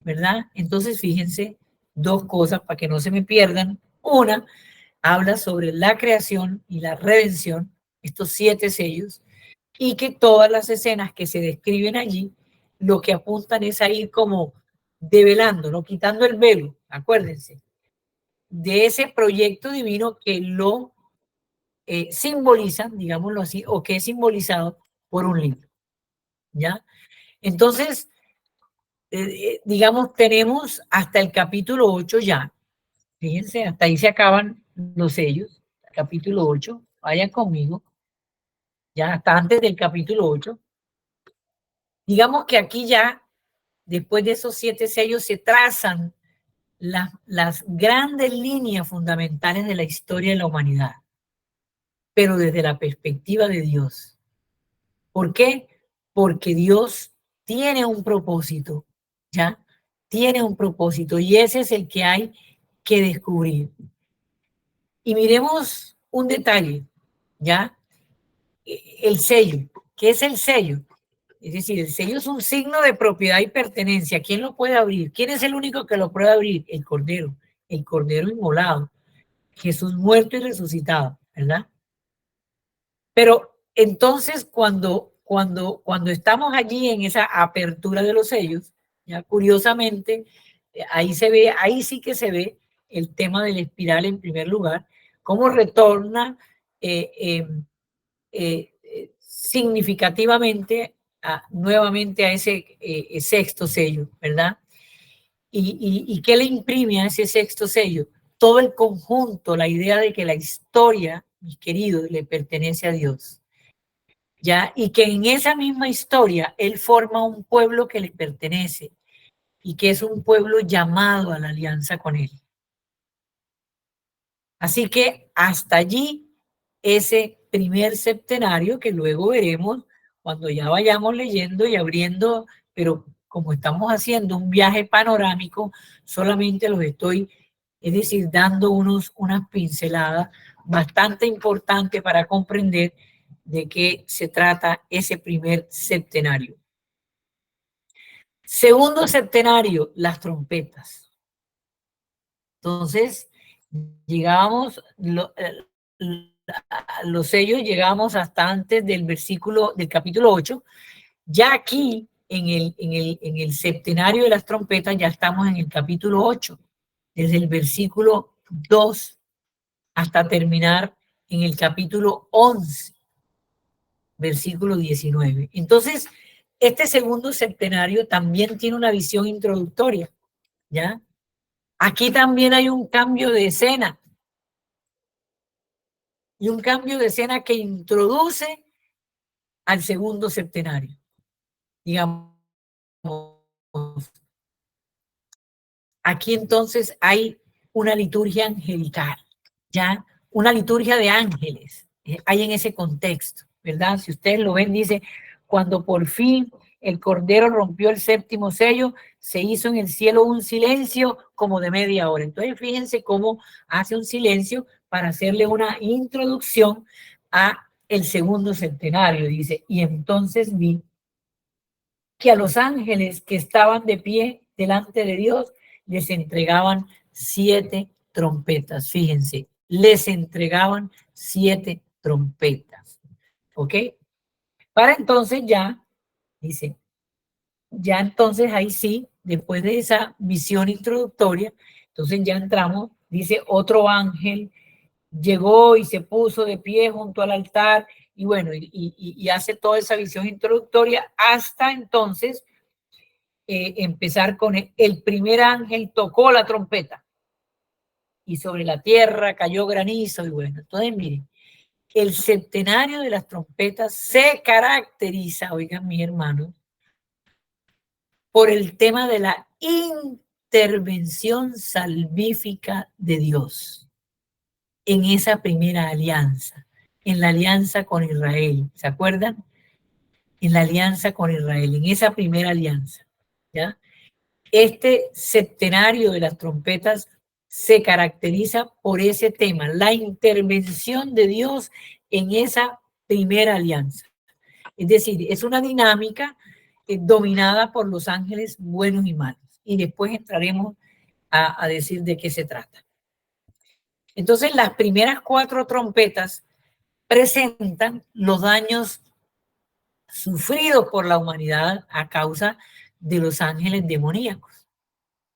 ¿verdad? Entonces, fíjense, dos cosas para que no se me pierdan. Una, habla sobre la creación y la redención, estos 7 sellos, y que todas las escenas que se describen allí, lo que apuntan es a ir como develando, ¿no? Quitando el velo, acuérdense, de ese proyecto divino que lo simbolizan, digámoslo así, o que es simbolizado por un libro, ¿ya? Entonces, digamos, tenemos hasta el capítulo 8 ya. Fíjense, hasta ahí se acaban los sellos. Capítulo 8, vayan conmigo. Ya hasta antes del capítulo 8. Digamos que aquí ya, después de esos 7 sellos, se trazan las grandes líneas fundamentales de la historia de la humanidad, pero desde la perspectiva de Dios. ¿Por qué? Porque Dios tiene un propósito, ¿ya? Tiene un propósito y ese es el que hay que descubrir. Y miremos un detalle, ¿ya? El sello. ¿Qué es el sello? Es decir, el sello es un signo de propiedad y pertenencia. ¿Quién lo puede abrir? ¿Quién es el único que lo puede abrir? El Cordero inmolado, Jesús muerto y resucitado, ¿verdad? Pero entonces cuando estamos allí en esa apertura de los sellos, ya curiosamente, ahí sí que se ve el tema de la espiral en primer lugar, cómo retorna significativamente nuevamente a ese sexto sello, ¿verdad? ¿Y qué le imprime a ese sexto sello? Todo el conjunto, la idea de que la historia, mis queridos, le pertenece a Dios. ¿Ya? Y que en esa misma historia Él forma un pueblo que le pertenece y que es un pueblo llamado a la alianza con Él. Así que hasta allí ese primer septenario que luego veremos cuando ya vayamos leyendo y abriendo, pero como estamos haciendo un viaje panorámico, solamente los estoy, es decir, dando unas pinceladas bastante importantes para comprender de qué se trata ese primer septenario. Segundo septenario, las trompetas. Entonces, llegamos, los sellos llegamos hasta antes del capítulo 8. Ya aquí, en el septenario de las trompetas, ya estamos en el capítulo 8, desde el versículo 2 hasta terminar en el capítulo 11, versículo 19. Entonces, este segundo septenario también tiene una visión introductoria, ¿ya? Aquí también hay un cambio de escena. Y un cambio de escena que introduce al segundo septenario. Digamos, aquí entonces hay una liturgia angelical, ¿ya? Una liturgia de ángeles, hay en ese contexto, ¿verdad? Si ustedes lo ven, dice, cuando por fin el Cordero rompió el séptimo sello, se hizo en el cielo un silencio como de media hora. Entonces, fíjense cómo hace un silencio para hacerle una introducción a el segundo septenario. Dice, y entonces vi que a los ángeles que estaban de pie delante de Dios les entregaban 7 trompetas. Fíjense, les entregaban 7 trompetas. ¿Ok? Para entonces ya, dice, ya entonces ahí sí, después de esa visión introductoria, entonces ya entramos, dice, otro ángel llegó y se puso de pie junto al altar y bueno, y hace toda esa visión introductoria hasta entonces empezar con el primer ángel tocó la trompeta y sobre la tierra cayó granizo y bueno, entonces miren, el septenario de las trompetas se caracteriza, oigan mis hermanos, por el tema de la intervención salvífica de Dios en esa primera alianza. en la alianza con Israel. ¿Se acuerdan? En la alianza con Israel, en esa primera alianza. ¿Ya? Este septenario de las trompetas se caracteriza por ese tema, la intervención de Dios en esa primera alianza. Es decir, es una dinámica dominada por los ángeles buenos y malos. Y después entraremos a decir de qué se trata. Entonces, las primeras 4 trompetas presentan los daños sufridos por la humanidad a causa de los ángeles demoníacos.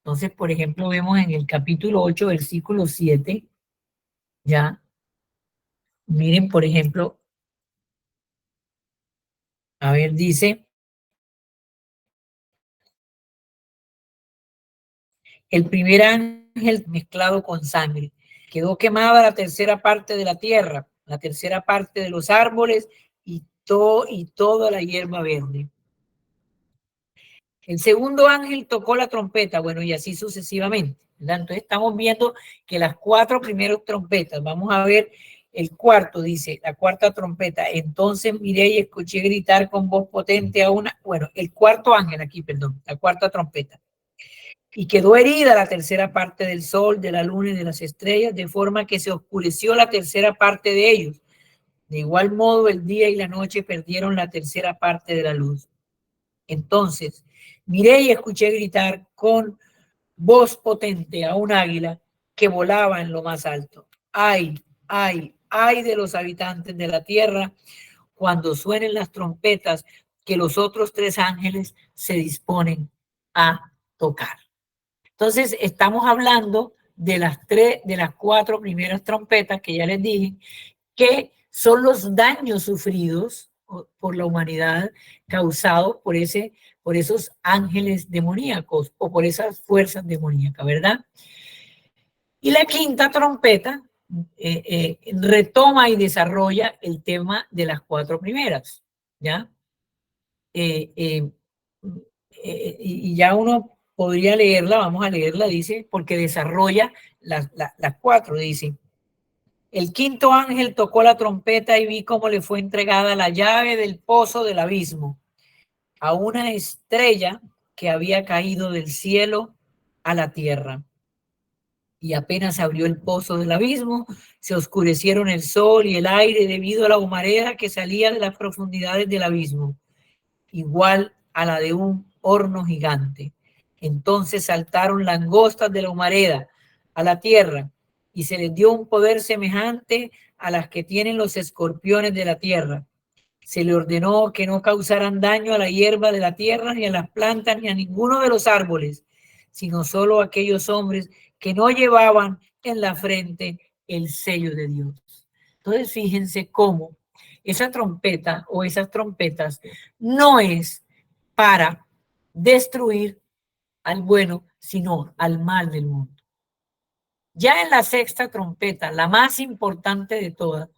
Entonces, por ejemplo, vemos en el capítulo 8, versículo 7, ya, miren, por ejemplo, a ver, dice, el primer ángel mezclado con sangre, quedó quemada la tercera parte de la tierra, la tercera parte de los árboles y toda la hierba verde. El segundo ángel tocó la trompeta, bueno, y así sucesivamente, ¿verdad? Entonces estamos viendo que las 4 primeras trompetas, vamos a ver el cuarto, dice, la cuarta trompeta, entonces miré y escuché gritar con voz potente a una, bueno, el cuarto ángel aquí, perdón, la cuarta trompeta, y quedó herida la tercera parte del sol, de la luna y de las estrellas, de forma que se oscureció la tercera parte de ellos. De igual modo, el día y la noche perdieron la tercera parte de la luz. Entonces, miré y escuché gritar con voz potente a un águila que volaba en lo más alto. Ay, ay, ay de los habitantes de la tierra cuando suenen las trompetas que los otros 3 ángeles se disponen a tocar. Entonces, estamos hablando de de las 4 primeras trompetas que ya les dije, que son los daños sufridos por la humanidad causados por esos ángeles demoníacos o por esas fuerzas demoníacas, ¿verdad? Y la quinta trompeta retoma y desarrolla el tema de las 4 primeras, ¿ya? Y ya uno podría leerla, vamos a leerla, dice, porque desarrolla las 4, dice. El quinto ángel tocó la trompeta y vi cómo le fue entregada la llave del pozo del abismo a una estrella que había caído del cielo a la tierra. Y apenas abrió el pozo del abismo, se oscurecieron el sol y el aire debido a la humareda que salía de las profundidades del abismo, igual a la de un horno gigante. Entonces saltaron langostas de la humareda a la tierra y se les dio un poder semejante a las que tienen los escorpiones de la tierra. Se le ordenó que no causaran daño a la hierba de la tierra, ni a las plantas, ni a ninguno de los árboles, sino solo a aquellos hombres que no llevaban en la frente el sello de Dios. Entonces, fíjense cómo esa trompeta o esas trompetas no es para destruir al bueno, sino al mal del mundo. Ya en la sexta trompeta, la más importante de todas,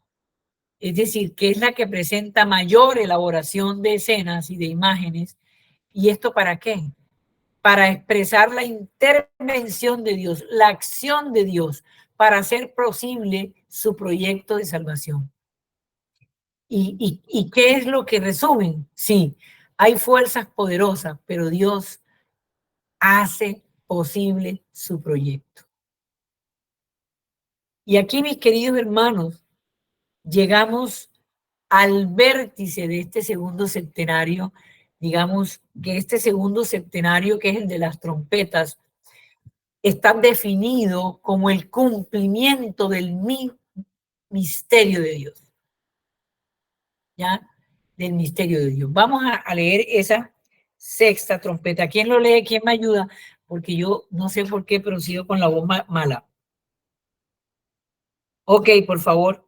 es decir, que es la que presenta mayor elaboración de escenas y de imágenes. ¿Y esto para qué? Para expresar la intervención de Dios, la acción de Dios, para hacer posible su proyecto de salvación. ¿Y qué es lo que resumen? Sí, hay fuerzas poderosas, pero Dios hace posible su proyecto. Y aquí, mis queridos hermanos, llegamos al vértice de este segundo septenario. Digamos que este segundo septenario, que es el de las trompetas, está definido como el cumplimiento del misterio de Dios. ¿Ya? Del misterio de Dios. Vamos a leer esa sexta trompeta. ¿Quién lo lee? ¿Quién me ayuda? Porque yo no sé por qué, pero sigo con la voz mala. Ok, por favor.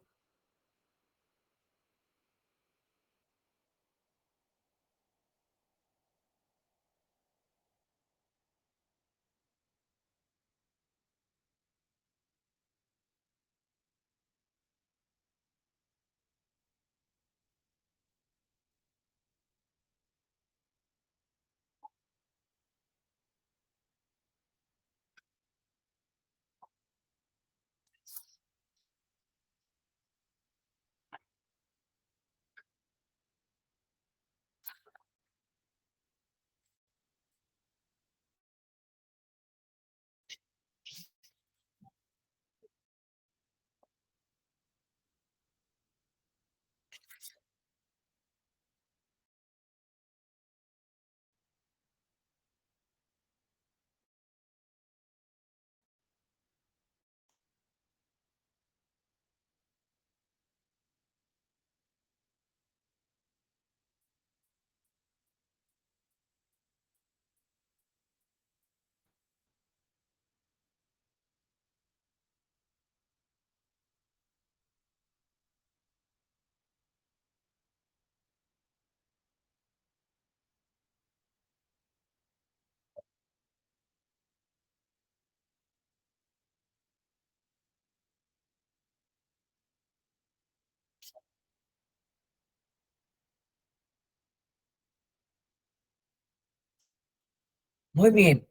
Muy bien.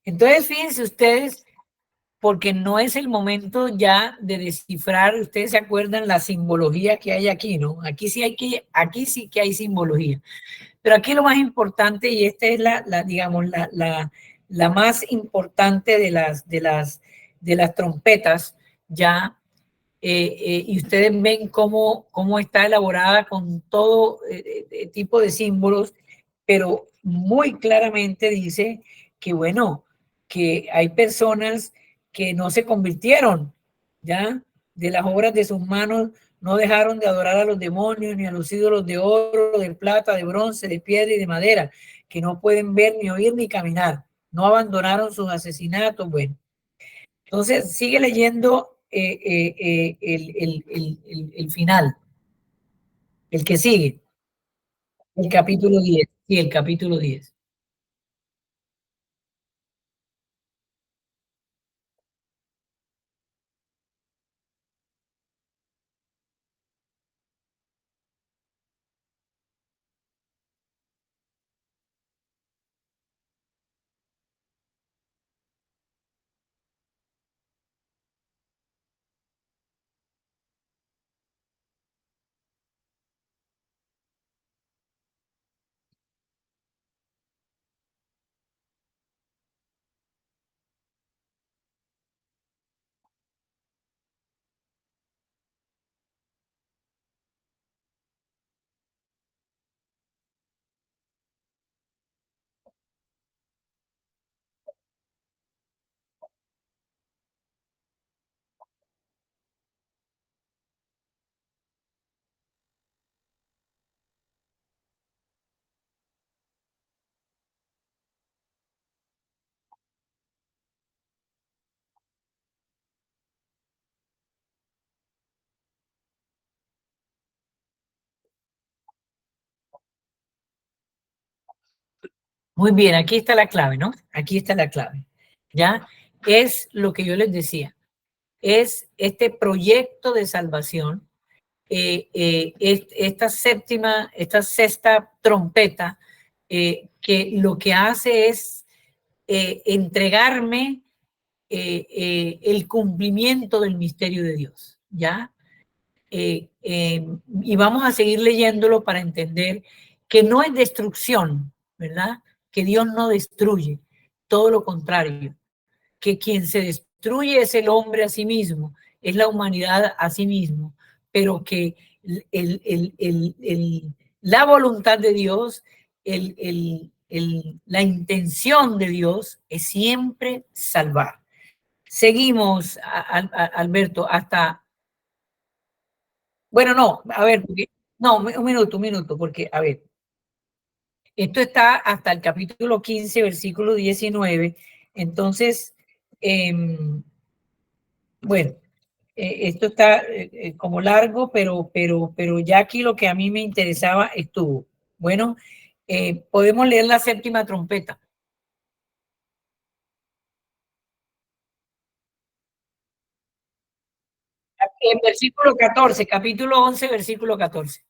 Entonces, fíjense ustedes, porque no es el momento ya de descifrar, ustedes se acuerdan la simbología que hay aquí, ¿no? Aquí sí que hay simbología. Pero aquí lo más importante, y esta es digamos, la más importante de las trompetas, ya, y ustedes ven cómo está elaborada con todo tipo de símbolos, pero muy claramente dice que, bueno, que hay personas que no se convirtieron, ¿ya? De las obras de sus manos no dejaron de adorar a los demonios, ni a los ídolos de oro, de plata, de bronce, de piedra y de madera, que no pueden ver, ni oír, ni caminar. No abandonaron sus asesinatos. Bueno, entonces sigue leyendo el final, el que sigue, el capítulo 10. Sí, el capítulo 10. Muy bien, aquí está la clave, ¿no? Aquí está la clave. ¿Ya? Es lo que yo les decía. Es este proyecto de salvación, esta sexta trompeta, que lo que hace es entregarme el cumplimiento del misterio de Dios, ¿ya? Y vamos a seguir leyéndolo para entender que no es destrucción, ¿verdad? Que Dios no destruye, todo lo contrario, que quien se destruye es el hombre a sí mismo, es la humanidad a sí mismo, pero que la voluntad de Dios, la intención de Dios es siempre salvar. Seguimos, Alberto, hasta... Bueno, no, a ver, no, un minuto, porque, a ver, esto está hasta el capítulo 15, versículo 19, entonces, bueno, esto está como largo, pero ya aquí lo que a mí me interesaba estuvo. Bueno, podemos leer la séptima trompeta. En versículo 14, capítulo 11, versículo 14.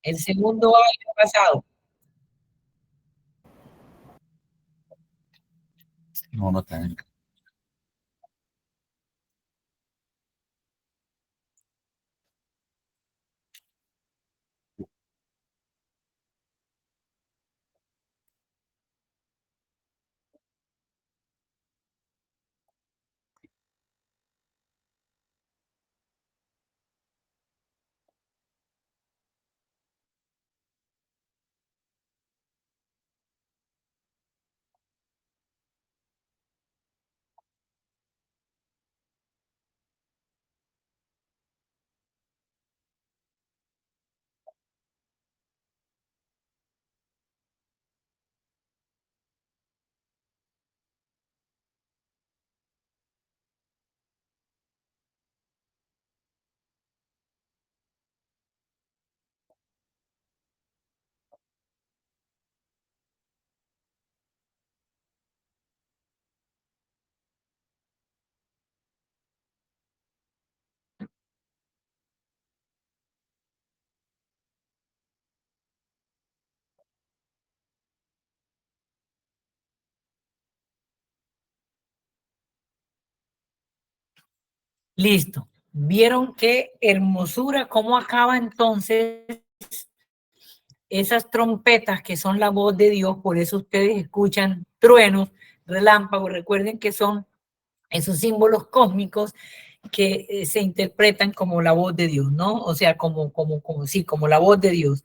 El segundo año pasado.
No, no tengo.
Listo. ¿Vieron qué hermosura? ¿Cómo acaba entonces esas trompetas que son la voz de Dios? Por eso ustedes escuchan truenos, relámpagos. Recuerden que son esos símbolos cósmicos que se interpretan como la voz de Dios, ¿no? O sea, como la voz de Dios.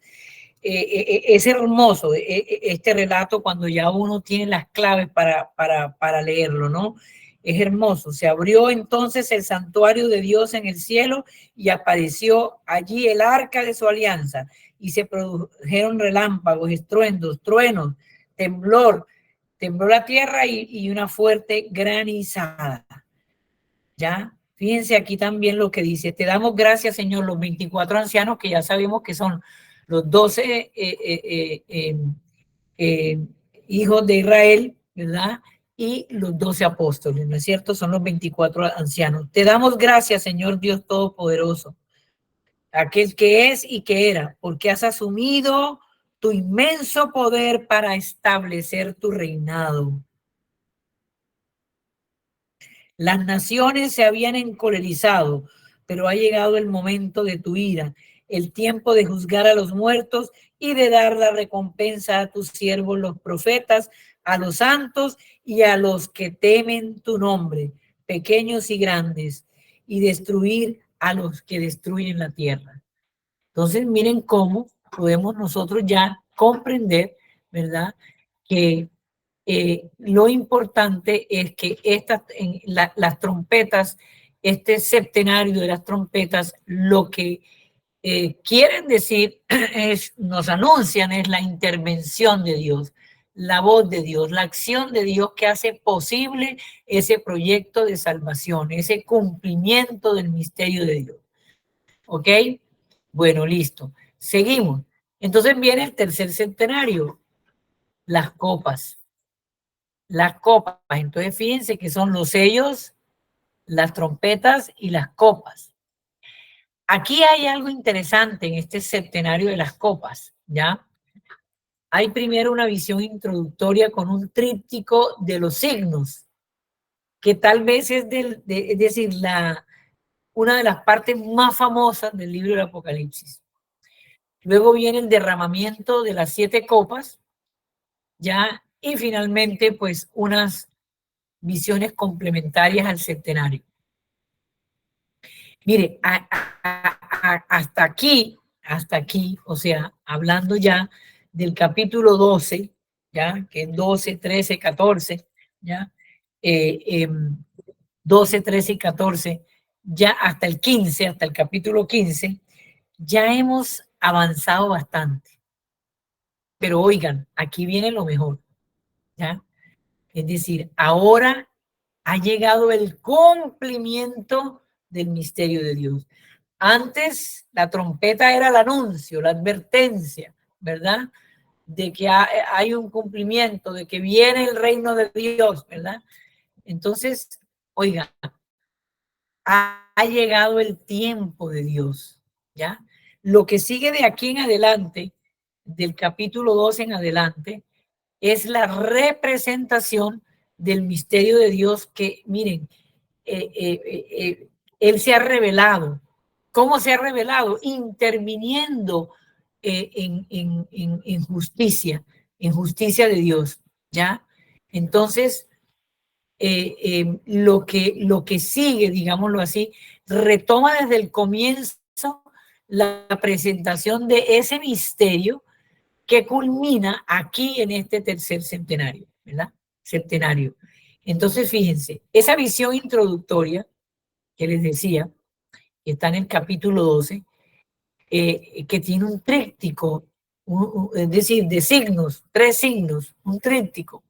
Es hermoso este relato cuando ya uno tiene las claves para leerlo, ¿no? Es hermoso. Se abrió entonces el santuario de Dios en el cielo y apareció allí el arca de su alianza y se produjeron relámpagos, estruendos, truenos, tembló la tierra y una fuerte granizada. ¿Ya? Fíjense aquí también lo que dice, te damos gracias, Señor, los 24 ancianos, que ya sabemos que son los 12 hijos de Israel, ¿verdad? Y los 12 apóstoles, ¿no es cierto? Son los 24 ancianos. Te damos gracias, Señor Dios Todopoderoso, aquel que es y que era, porque has asumido tu inmenso poder para establecer tu reinado. Las naciones se habían encolerizado, pero ha llegado el momento de tu ira, el tiempo de juzgar a los muertos y de dar la recompensa a tus siervos, los profetas, a los santos y a los que temen tu nombre, pequeños y grandes, y destruir a los que destruyen la tierra. Entonces, miren cómo podemos nosotros ya comprender, ¿verdad? Que lo importante es que las trompetas, este septenario de las trompetas, lo que quieren decir nos anuncian es la intervención de Dios, la voz de Dios, la acción de Dios que hace posible ese proyecto de salvación, ese cumplimiento del misterio de Dios. ¿Ok? Bueno, listo. Seguimos. Entonces viene el tercer septenario, las copas. Las copas. Entonces, fíjense que son los sellos, las trompetas y las copas. Aquí hay algo interesante en este septenario de las copas, ¿ya? Hay primero una visión introductoria con un tríptico de los signos, que tal vez es decir, una de las partes más famosas del libro del Apocalipsis. Luego viene el derramamiento de las 7 copas, ¿ya? Y finalmente, pues, unas visiones complementarias al septenario. Mire, hasta aquí, o sea, hablando ya del capítulo 12, ya, que es 12, 13, 14, ya, 12, 13 y 14, ya hasta el 15, hasta el capítulo 15, ya hemos avanzado bastante. Pero oigan, aquí viene lo mejor, ¿ya? Es decir, ahora ha llegado el cumplimiento del misterio de Dios. Antes la trompeta era el anuncio, la advertencia, ¿verdad? De que hay un cumplimiento, de que viene el reino de Dios, ¿verdad? Entonces, oiga, ha llegado el tiempo de Dios, ¿ya? Lo que sigue de aquí en adelante, del capítulo 12 en adelante, es la representación del misterio de Dios que, miren, Él se ha revelado. ¿Cómo se ha revelado? Interviniendo en justicia de Dios, ¿ya? Entonces, lo que sigue, digámoslo así, retoma desde el comienzo la presentación de ese misterio que culmina aquí en este tercer septenario, ¿verdad? Septenario. Entonces, fíjense, esa visión introductoria que les decía, que está en el capítulo 12, que tiene un tríptico, es decir, de signos, 3 signos, un tríptico.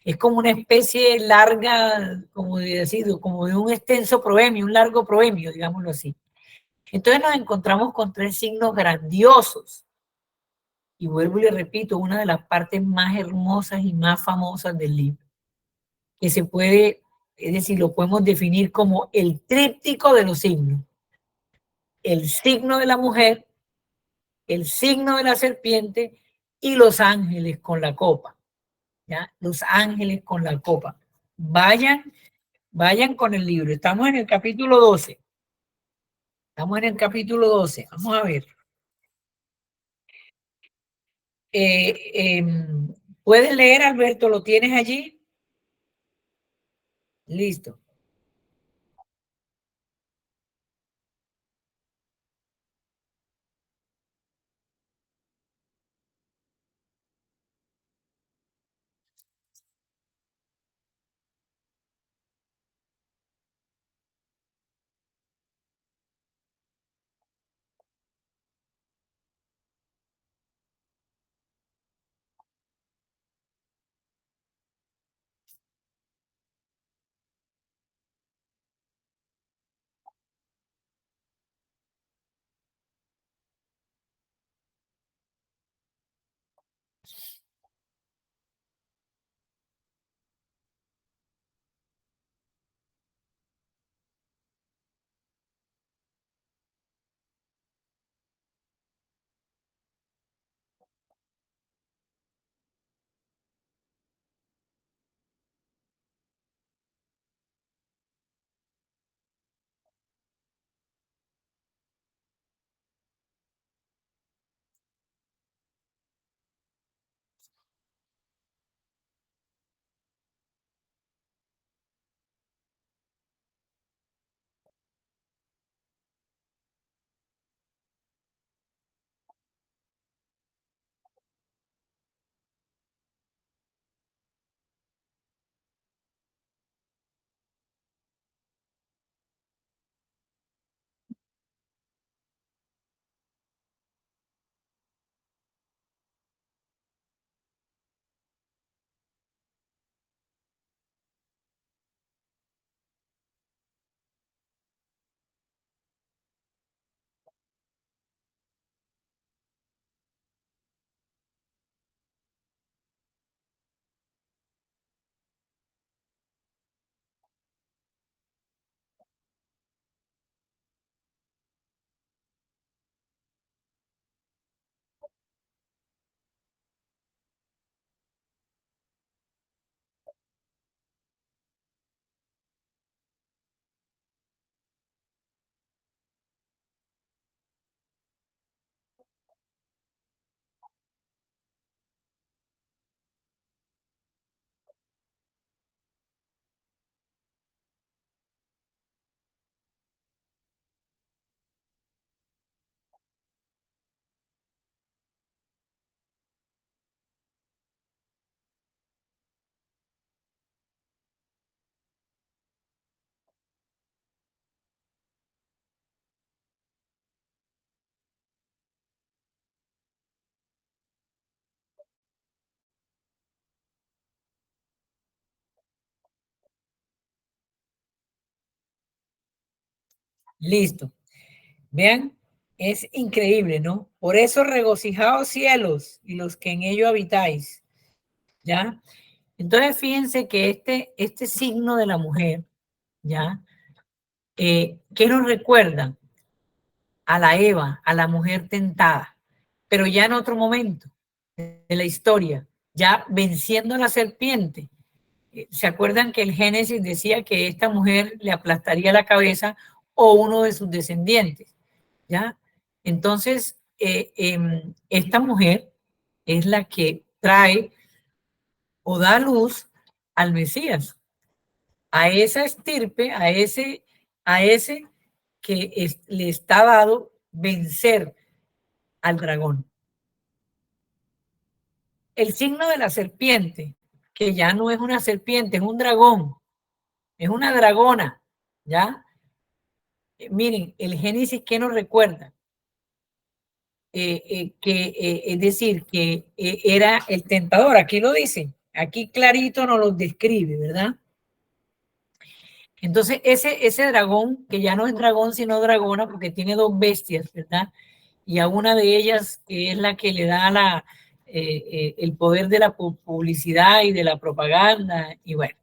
Es como una especie larga, como de un extenso proemio, un largo proemio, digámoslo así. Entonces nos encontramos con 3 signos grandiosos. Y vuelvo y le repito, una de las partes más hermosas y más famosas del libro, que se puede, es decir, lo podemos definir como el tríptico de los signos. El signo de la mujer, el signo de la serpiente y los ángeles con la copa. ¿Ya? Los ángeles con la copa. Vayan Vayan con el libro. Estamos en el capítulo 12. Estamos en el capítulo 12. Vamos a ver. ¿Puedes leer, Alberto? ¿Lo tienes allí? Listo. Listo. Vean, es increíble, ¿no? Por eso regocijaos cielos y los que en ello habitáis. ¿Ya? Entonces, fíjense que este signo de la mujer, ¿ya? ¿Qué nos recuerda? A la Eva, a la mujer tentada, pero ya en otro momento de la historia, ya venciendo a la serpiente. ¿Se acuerdan que el Génesis decía que esta mujer le aplastaría la cabeza o uno de sus descendientes? ¿Ya? Entonces, esta mujer es la que trae o da luz al Mesías, a esa estirpe, a ese que le está dado vencer al dragón. El signo de la serpiente, que ya no es una serpiente, es un dragón, es una dragona, ¿ya? Miren, el Génesis, ¿qué nos recuerda? Es decir, que era el tentador, aquí lo dice, aquí clarito nos lo describe, ¿verdad? Entonces, ese dragón, que ya no es dragón, sino dragona, porque tiene dos bestias, ¿verdad? Y a una de ellas, que es la que le da el poder de la publicidad y de la propaganda, y bueno.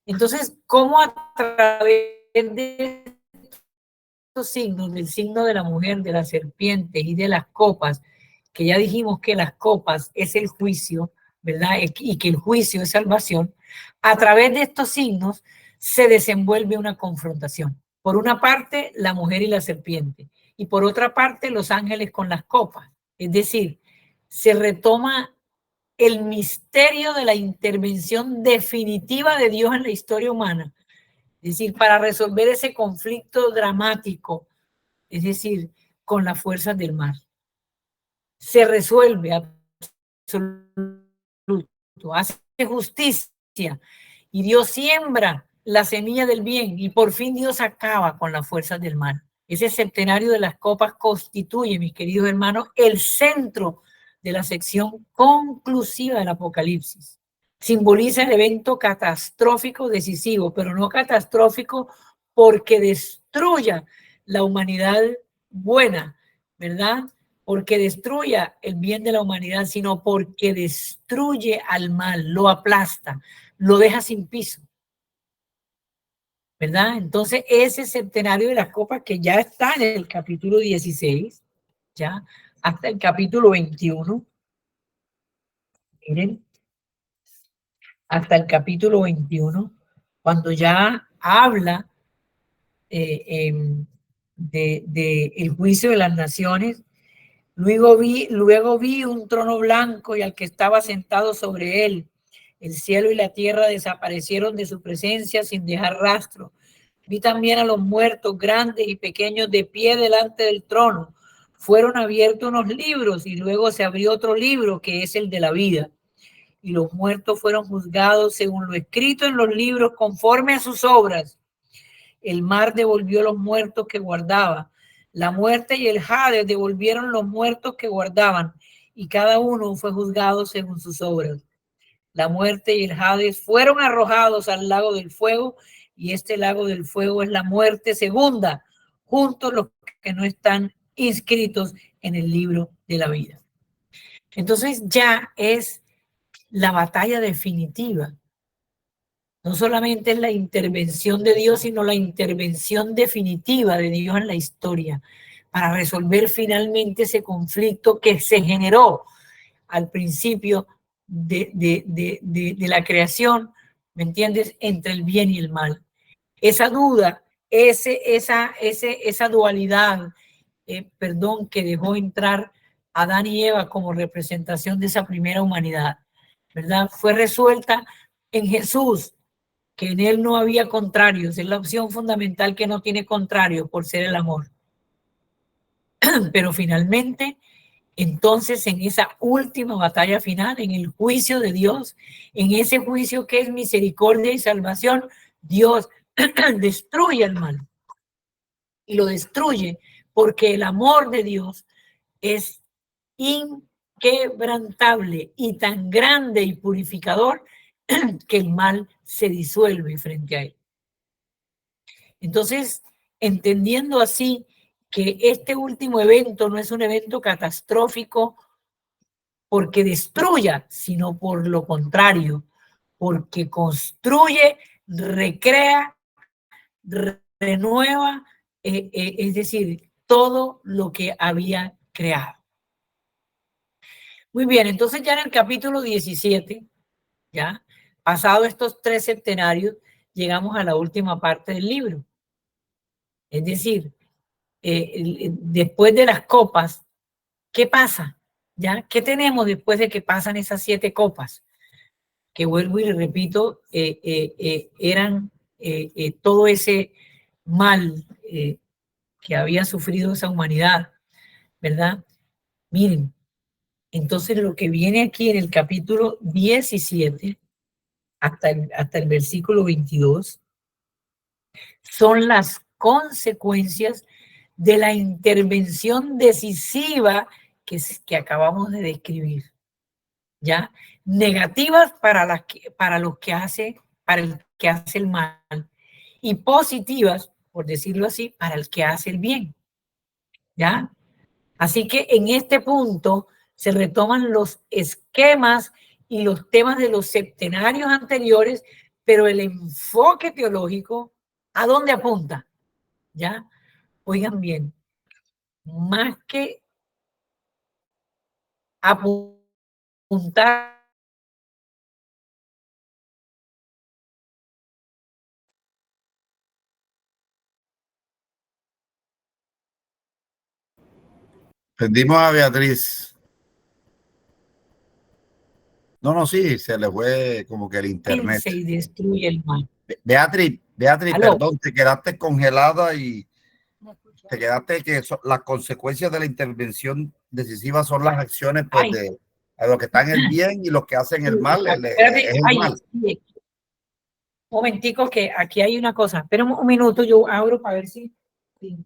Entonces, ¿cómo a través de estos signos, del signo de la mujer, de la serpiente y de las copas, que ya dijimos que las copas es el juicio, ¿verdad? Y que el juicio es salvación, a través de estos signos se desenvuelve una confrontación. Por una parte, la mujer y la serpiente, y por otra parte, los ángeles con las copas. Es decir, se retoma el misterio de la intervención definitiva de Dios en la historia humana. Es decir, para resolver ese conflicto dramático, es decir, con las fuerzas del mal. Se resuelve absoluto, hace justicia y Dios siembra la semilla del bien y por fin Dios acaba con las fuerzas del mal. Ese septenario de las copas constituye, mis queridos hermanos, el centro de la sección conclusiva del Apocalipsis. Simboliza el evento catastrófico decisivo, pero no catastrófico porque destruya la humanidad buena, ¿verdad? Porque destruya el bien de la humanidad, sino porque destruye al mal, lo aplasta, lo deja sin piso, ¿verdad? Entonces, ese septenario de las copas que ya está en el capítulo 16, ya, hasta el capítulo 21, miren, hasta el capítulo 21, cuando ya habla de el juicio de las naciones. Luego vi un trono blanco y al que estaba sentado sobre él. El cielo y la tierra desaparecieron de su presencia sin dejar rastro. Vi también a los muertos, grandes y pequeños, de pie delante del trono. Fueron abiertos unos libros y luego se abrió otro libro que es el de la vida. Y los muertos fueron juzgados según lo escrito en los libros conforme a sus obras. El mar devolvió los muertos que guardaba. La muerte y el Hades devolvieron los muertos que guardaban, y cada uno fue juzgado según sus obras. La muerte y el Hades fueron arrojados al lago del fuego, y este lago del fuego es la muerte segunda, junto a los que no están inscritos en el libro de la vida. Entonces ya es la batalla definitiva. No solamente es la intervención de Dios, sino la intervención definitiva de Dios en la historia para resolver finalmente ese conflicto que se generó al principio de la creación, ¿me entiendes?, entre el bien y el mal. Esa duda, esa dualidad, que dejó entrar Adán y Eva como representación de esa primera humanidad, ¿verdad? Fue resuelta en Jesús, que en él no había contrarios, es la opción fundamental que no tiene contrarios por ser el amor. Pero finalmente, entonces en esa última batalla final, en el juicio de Dios, en ese juicio que es misericordia y salvación, Dios destruye al mal. Y lo destruye porque el amor de Dios es inquebrantable y tan grande y purificador que el mal se disuelve frente a él. Entonces, entendiendo así que este último evento no es un evento catastrófico porque destruya, sino por lo contrario, porque construye, recrea, renueva, es decir, todo lo que había creado. Muy bien, entonces ya en el capítulo 17, ya, pasado estos 3 septenarios, llegamos a la última parte del libro. Es decir, después de las copas, ¿qué pasa? ¿Ya? ¿Qué tenemos después de que pasan esas 7 copas? Que vuelvo y repito, eran todo ese mal que había sufrido esa humanidad, ¿verdad? Miren, entonces lo que viene aquí en el capítulo 17 hasta el versículo 22 son las consecuencias de la intervención decisiva que acabamos de describir, ¿ya? Negativas para el que hace el mal y positivas, por decirlo así, para el que hace el bien, ¿ya? Así que en este punto se retoman los esquemas y los temas de los septenarios anteriores, pero el enfoque teológico, ¿a dónde apunta? ¿Ya? Oigan bien, más que apuntar
Perdimos a Beatriz. No, sí, se le fue como que el internet.
Y destruye el mal.
Beatriz,
¿Aló?
perdón, te quedaste congelada y te quedaste que las consecuencias de la intervención decisiva son las acciones pues de los que están en el bien y los que hacen el mal. Es el mal.
Sí. Un momentico que aquí hay una cosa. Espera un minuto, yo abro para ver si... Sí.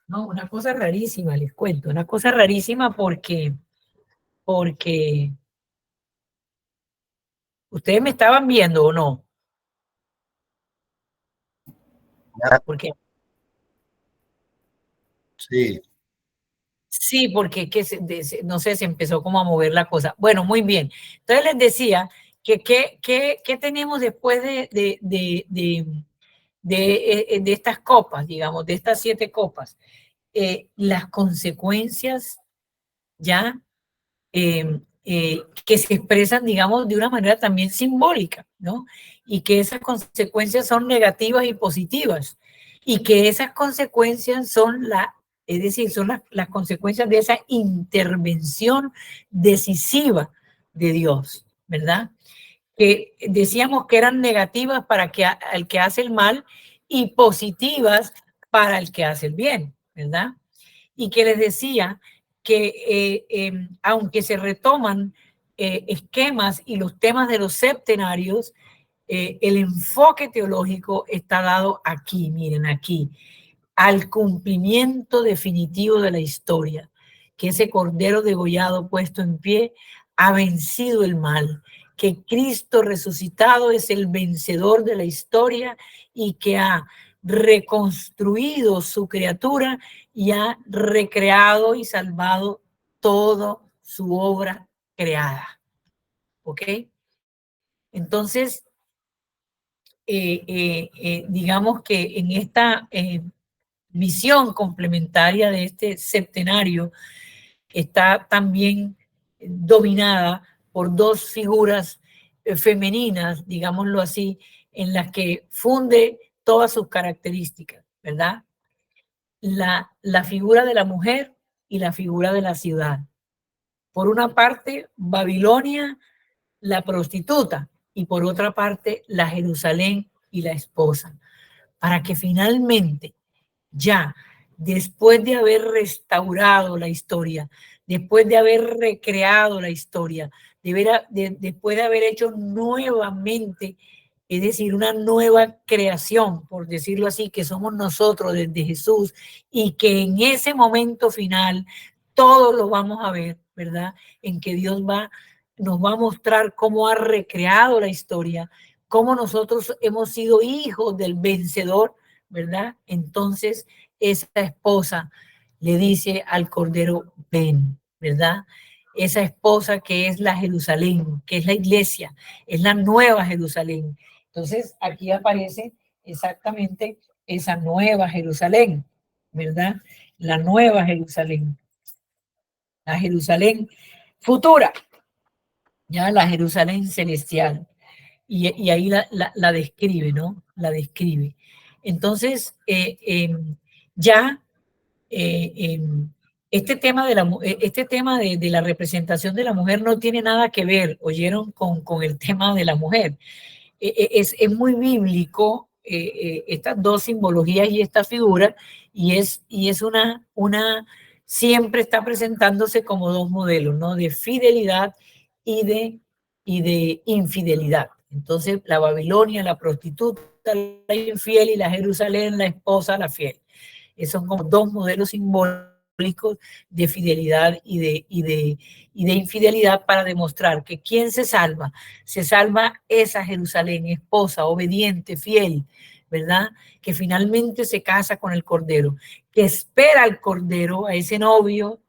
No, una cosa rarísima, les cuento. Una cosa rarísima porque ustedes me estaban viendo o no. Porque
sí.
Sí, porque no sé, se empezó como a mover la cosa. Bueno, muy bien. Entonces les decía que ¿qué tenemos después de estas copas, digamos, de estas 7 copas? Las consecuencias ya que se expresan, digamos, de una manera también simbólica, ¿no? Y que esas consecuencias son negativas y positivas, y que esas consecuencias son es decir, son las consecuencias de esa intervención decisiva de Dios, ¿verdad? Que decíamos que eran negativas para el que hace el mal y positivas para el que hace el bien, ¿verdad? Y que les decía que aunque se retoman esquemas y los temas de los septenarios, el enfoque teológico está dado aquí, miren, aquí, al cumplimiento definitivo de la historia, que ese cordero degollado puesto en pie ha vencido el mal, que Cristo resucitado es el vencedor de la historia y que ha reconstruido su criatura y ha recreado y salvado toda su obra creada. ¿Ok? Entonces, digamos que en esta visión complementaria de este septenario está también dominada por 2 figuras femeninas, digámoslo así, en las que funde todas sus características, ¿verdad? La figura de la mujer y la figura de la ciudad. Por una parte, Babilonia, la prostituta, y por otra parte, la Jerusalén y la esposa, para que finalmente ya, después de haber restaurado la historia, después de haber recreado la historia, después de haber hecho nuevamente, es decir, una nueva creación, por decirlo así, que somos nosotros desde Jesús, y que en ese momento final todos lo vamos a ver, ¿verdad? En que Dios nos va a mostrar cómo ha recreado la historia, cómo nosotros hemos sido hijos del vencedor, ¿verdad? Entonces esa esposa le dice al cordero, ven, ¿verdad? Esa esposa que es la Jerusalén, que es la iglesia, es la nueva Jerusalén. Entonces aquí aparece exactamente esa nueva Jerusalén, ¿verdad? La nueva Jerusalén, la Jerusalén futura, ya la Jerusalén celestial. Y ahí la describe, ¿no? La describe. Entonces, ya este tema de la representación de la mujer no tiene nada que ver, oyeron, con el tema de la mujer. Es muy bíblico estas 2 simbologías y esta figura, y es siempre está presentándose como 2 modelos, ¿no? De fidelidad y de infidelidad. Entonces, la Babilonia, la prostituta, la infiel, y la Jerusalén, la esposa, la fiel. Son como 2 modelos simbólicos de fidelidad y de infidelidad, para demostrar que ¿quién se salva? Se salva esa Jerusalén, esposa, obediente, fiel, ¿verdad? Que finalmente se casa con el Cordero, que espera al Cordero, a ese novio,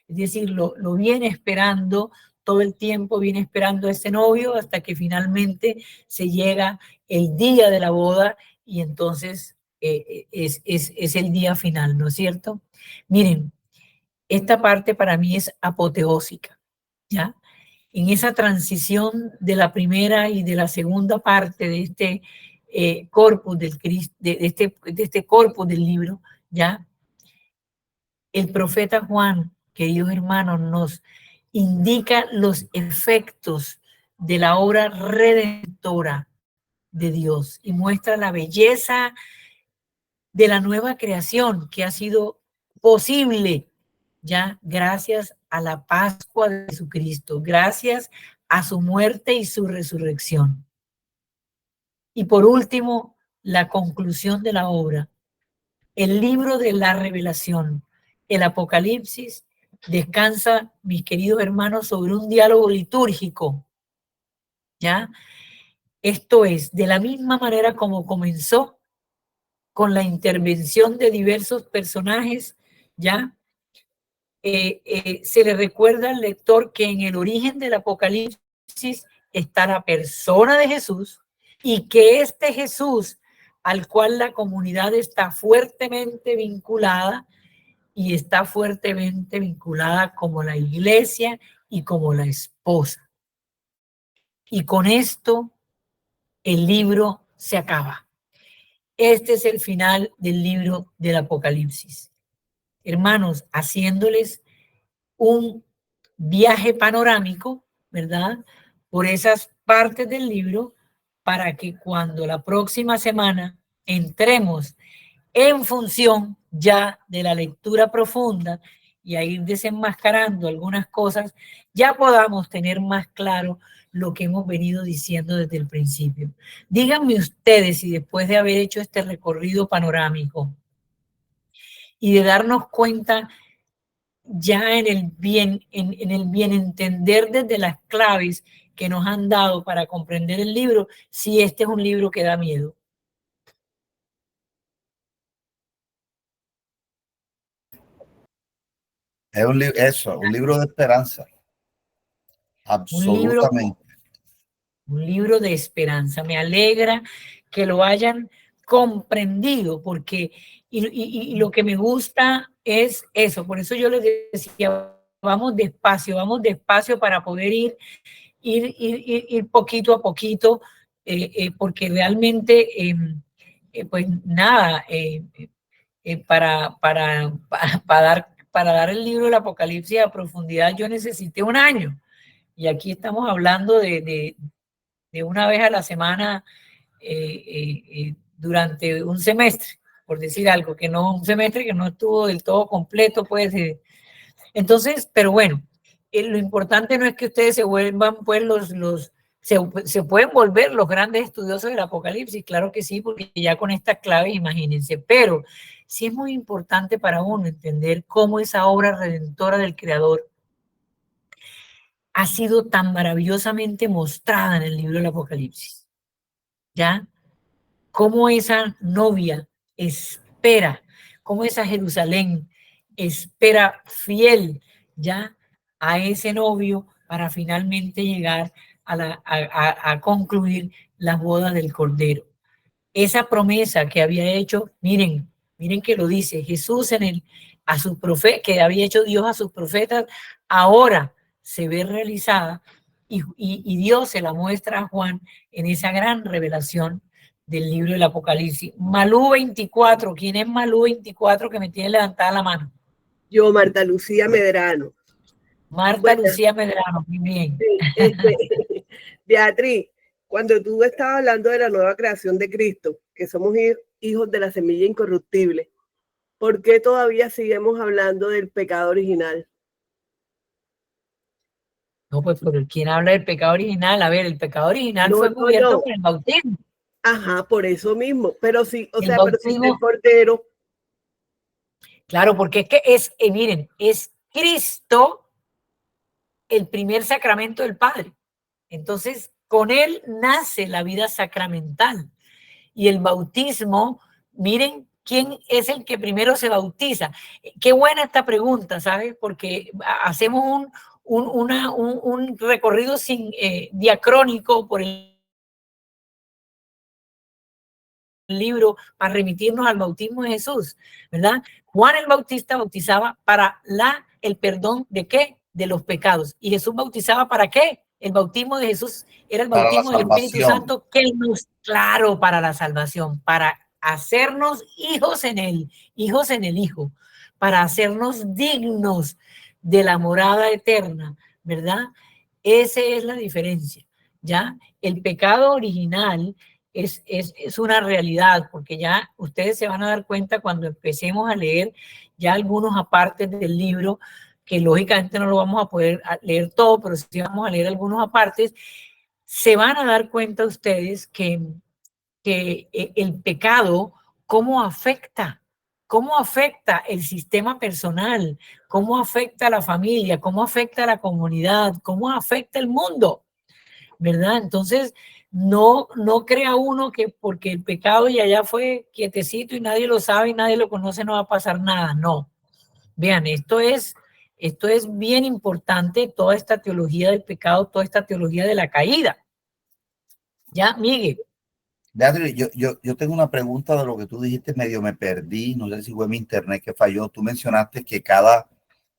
es decir, lo viene esperando todo el tiempo, viene esperando a ese novio hasta que finalmente se llega el día de la boda, y entonces es el día final, ¿no es cierto? Miren, esta parte para mí es apoteósica, ¿ya? En esa transición de la primera y de la segunda parte de este corpus del Cristo, de este corpus del libro, ¿ya? El profeta Juan, queridos hermanos, nos indica los efectos de la obra redentora de Dios y muestra la belleza de la nueva creación que ha sido posible ya gracias a la Pascua de Jesucristo, gracias a su muerte y su resurrección. Y por último, la conclusión de la obra. El libro de la revelación, el Apocalipsis, descansa, mis queridos hermanos, sobre un diálogo litúrgico, ¿ya? Esto es, de la misma manera como comenzó con la intervención de diversos personajes, ¿ya? Se le recuerda al lector que en el origen del Apocalipsis está la persona de Jesús y que este Jesús, al cual la comunidad está fuertemente vinculada y está fuertemente vinculada como la iglesia y como la esposa. Y con esto el libro se acaba. Este es el final del libro del Apocalipsis. Hermanos, haciéndoles un viaje panorámico, ¿verdad? Por esas partes del libro, para que cuando la próxima semana entremos en función ya de la lectura profunda y a ir desenmascarando algunas cosas, ya podamos tener más claro lo que hemos venido diciendo desde el principio. Díganme ustedes si después de haber hecho este recorrido panorámico y de darnos cuenta ya en el bien entender desde las claves que nos han dado para comprender el libro, si este es un libro que da miedo.
Es un libro de esperanza. Absolutamente.
Un libro de esperanza. Me alegra que lo hayan comprendido, porque y lo que me gusta es eso. Por eso yo les decía, vamos despacio para poder ir poquito a poquito, porque realmente, pues nada, para dar el libro del Apocalipsis a profundidad yo necesité un año. Y aquí estamos hablando de una vez a la semana durante un semestre, por decir algo, que no, un semestre que no estuvo del todo completo, pues. Entonces, pero bueno, lo importante no es que ustedes se vuelvan, pues, se pueden volver los grandes estudiosos del Apocalipsis, claro que sí, porque ya con estas claves, imagínense, pero sí es muy importante para uno entender cómo esa obra redentora del Creador ha sido tan maravillosamente mostrada en el libro del Apocalipsis, ¿ya? Cómo esa novia espera, cómo esa Jerusalén espera fiel, ¿ya? A ese novio para finalmente llegar a concluir las bodas del Cordero. Esa promesa que había hecho, miren que lo dice Jesús que había hecho Dios a sus profetas, ahora se ve realizada y Dios se la muestra a Juan en esa gran revelación del libro del Apocalipsis. Malú 24, ¿quién es Malú 24 que me tiene levantada la mano?
Yo, Marta Lucía Medrano.
Marta Lucía Medrano, muy bien.
Sí, Beatriz, cuando tú estabas hablando de la nueva creación de Cristo, que somos hijos de la semilla incorruptible, ¿por qué todavía seguimos hablando del pecado original?
No, pues, pero ¿quién habla del pecado original? A ver, el pecado original fue cubierto por el bautismo.
Ajá, por eso mismo. Pero sí, o sea,
bautismo,
pero si el Cordero.
Claro, porque es que miren, es Cristo el primer sacramento del Padre. Entonces, con él nace la vida sacramental. Y el bautismo, miren quién es el que primero se bautiza. Qué buena esta pregunta, ¿sabes? Porque hacemos un recorrido diacrónico por el libro para remitirnos al bautismo de Jesús, ¿verdad? Juan el Bautista bautizaba para el perdón ¿de qué? De los pecados. ¿Y Jesús bautizaba para qué? El bautismo de Jesús era el
Para la
bautismo del Espíritu
salvación.
Santo que nos, claro, para la salvación, para hacernos hijos en él, hijos en el Hijo, para hacernos dignos de la morada eterna, ¿verdad? Esa es la diferencia, ¿ya? El pecado original es una realidad, porque ya ustedes se van a dar cuenta cuando empecemos a leer ya algunos apartes del libro, que lógicamente no lo vamos a poder leer todo, pero sí vamos a leer algunos apartes, se van a dar cuenta ustedes que el pecado, cómo afecta el sistema personal, cómo afecta a la familia, cómo afecta a la comunidad, cómo afecta el mundo, ¿verdad? Entonces, no crea uno que porque el pecado ya allá fue quietecito y nadie lo sabe y nadie lo conoce, no va a pasar nada. No. Vean, esto es bien importante, toda esta teología del pecado, toda esta teología de la caída. ¿Ya, Miguel?
Beatriz, yo tengo una pregunta de lo que tú dijiste, medio me perdí, no sé si fue mi internet que falló. Tú mencionaste que cada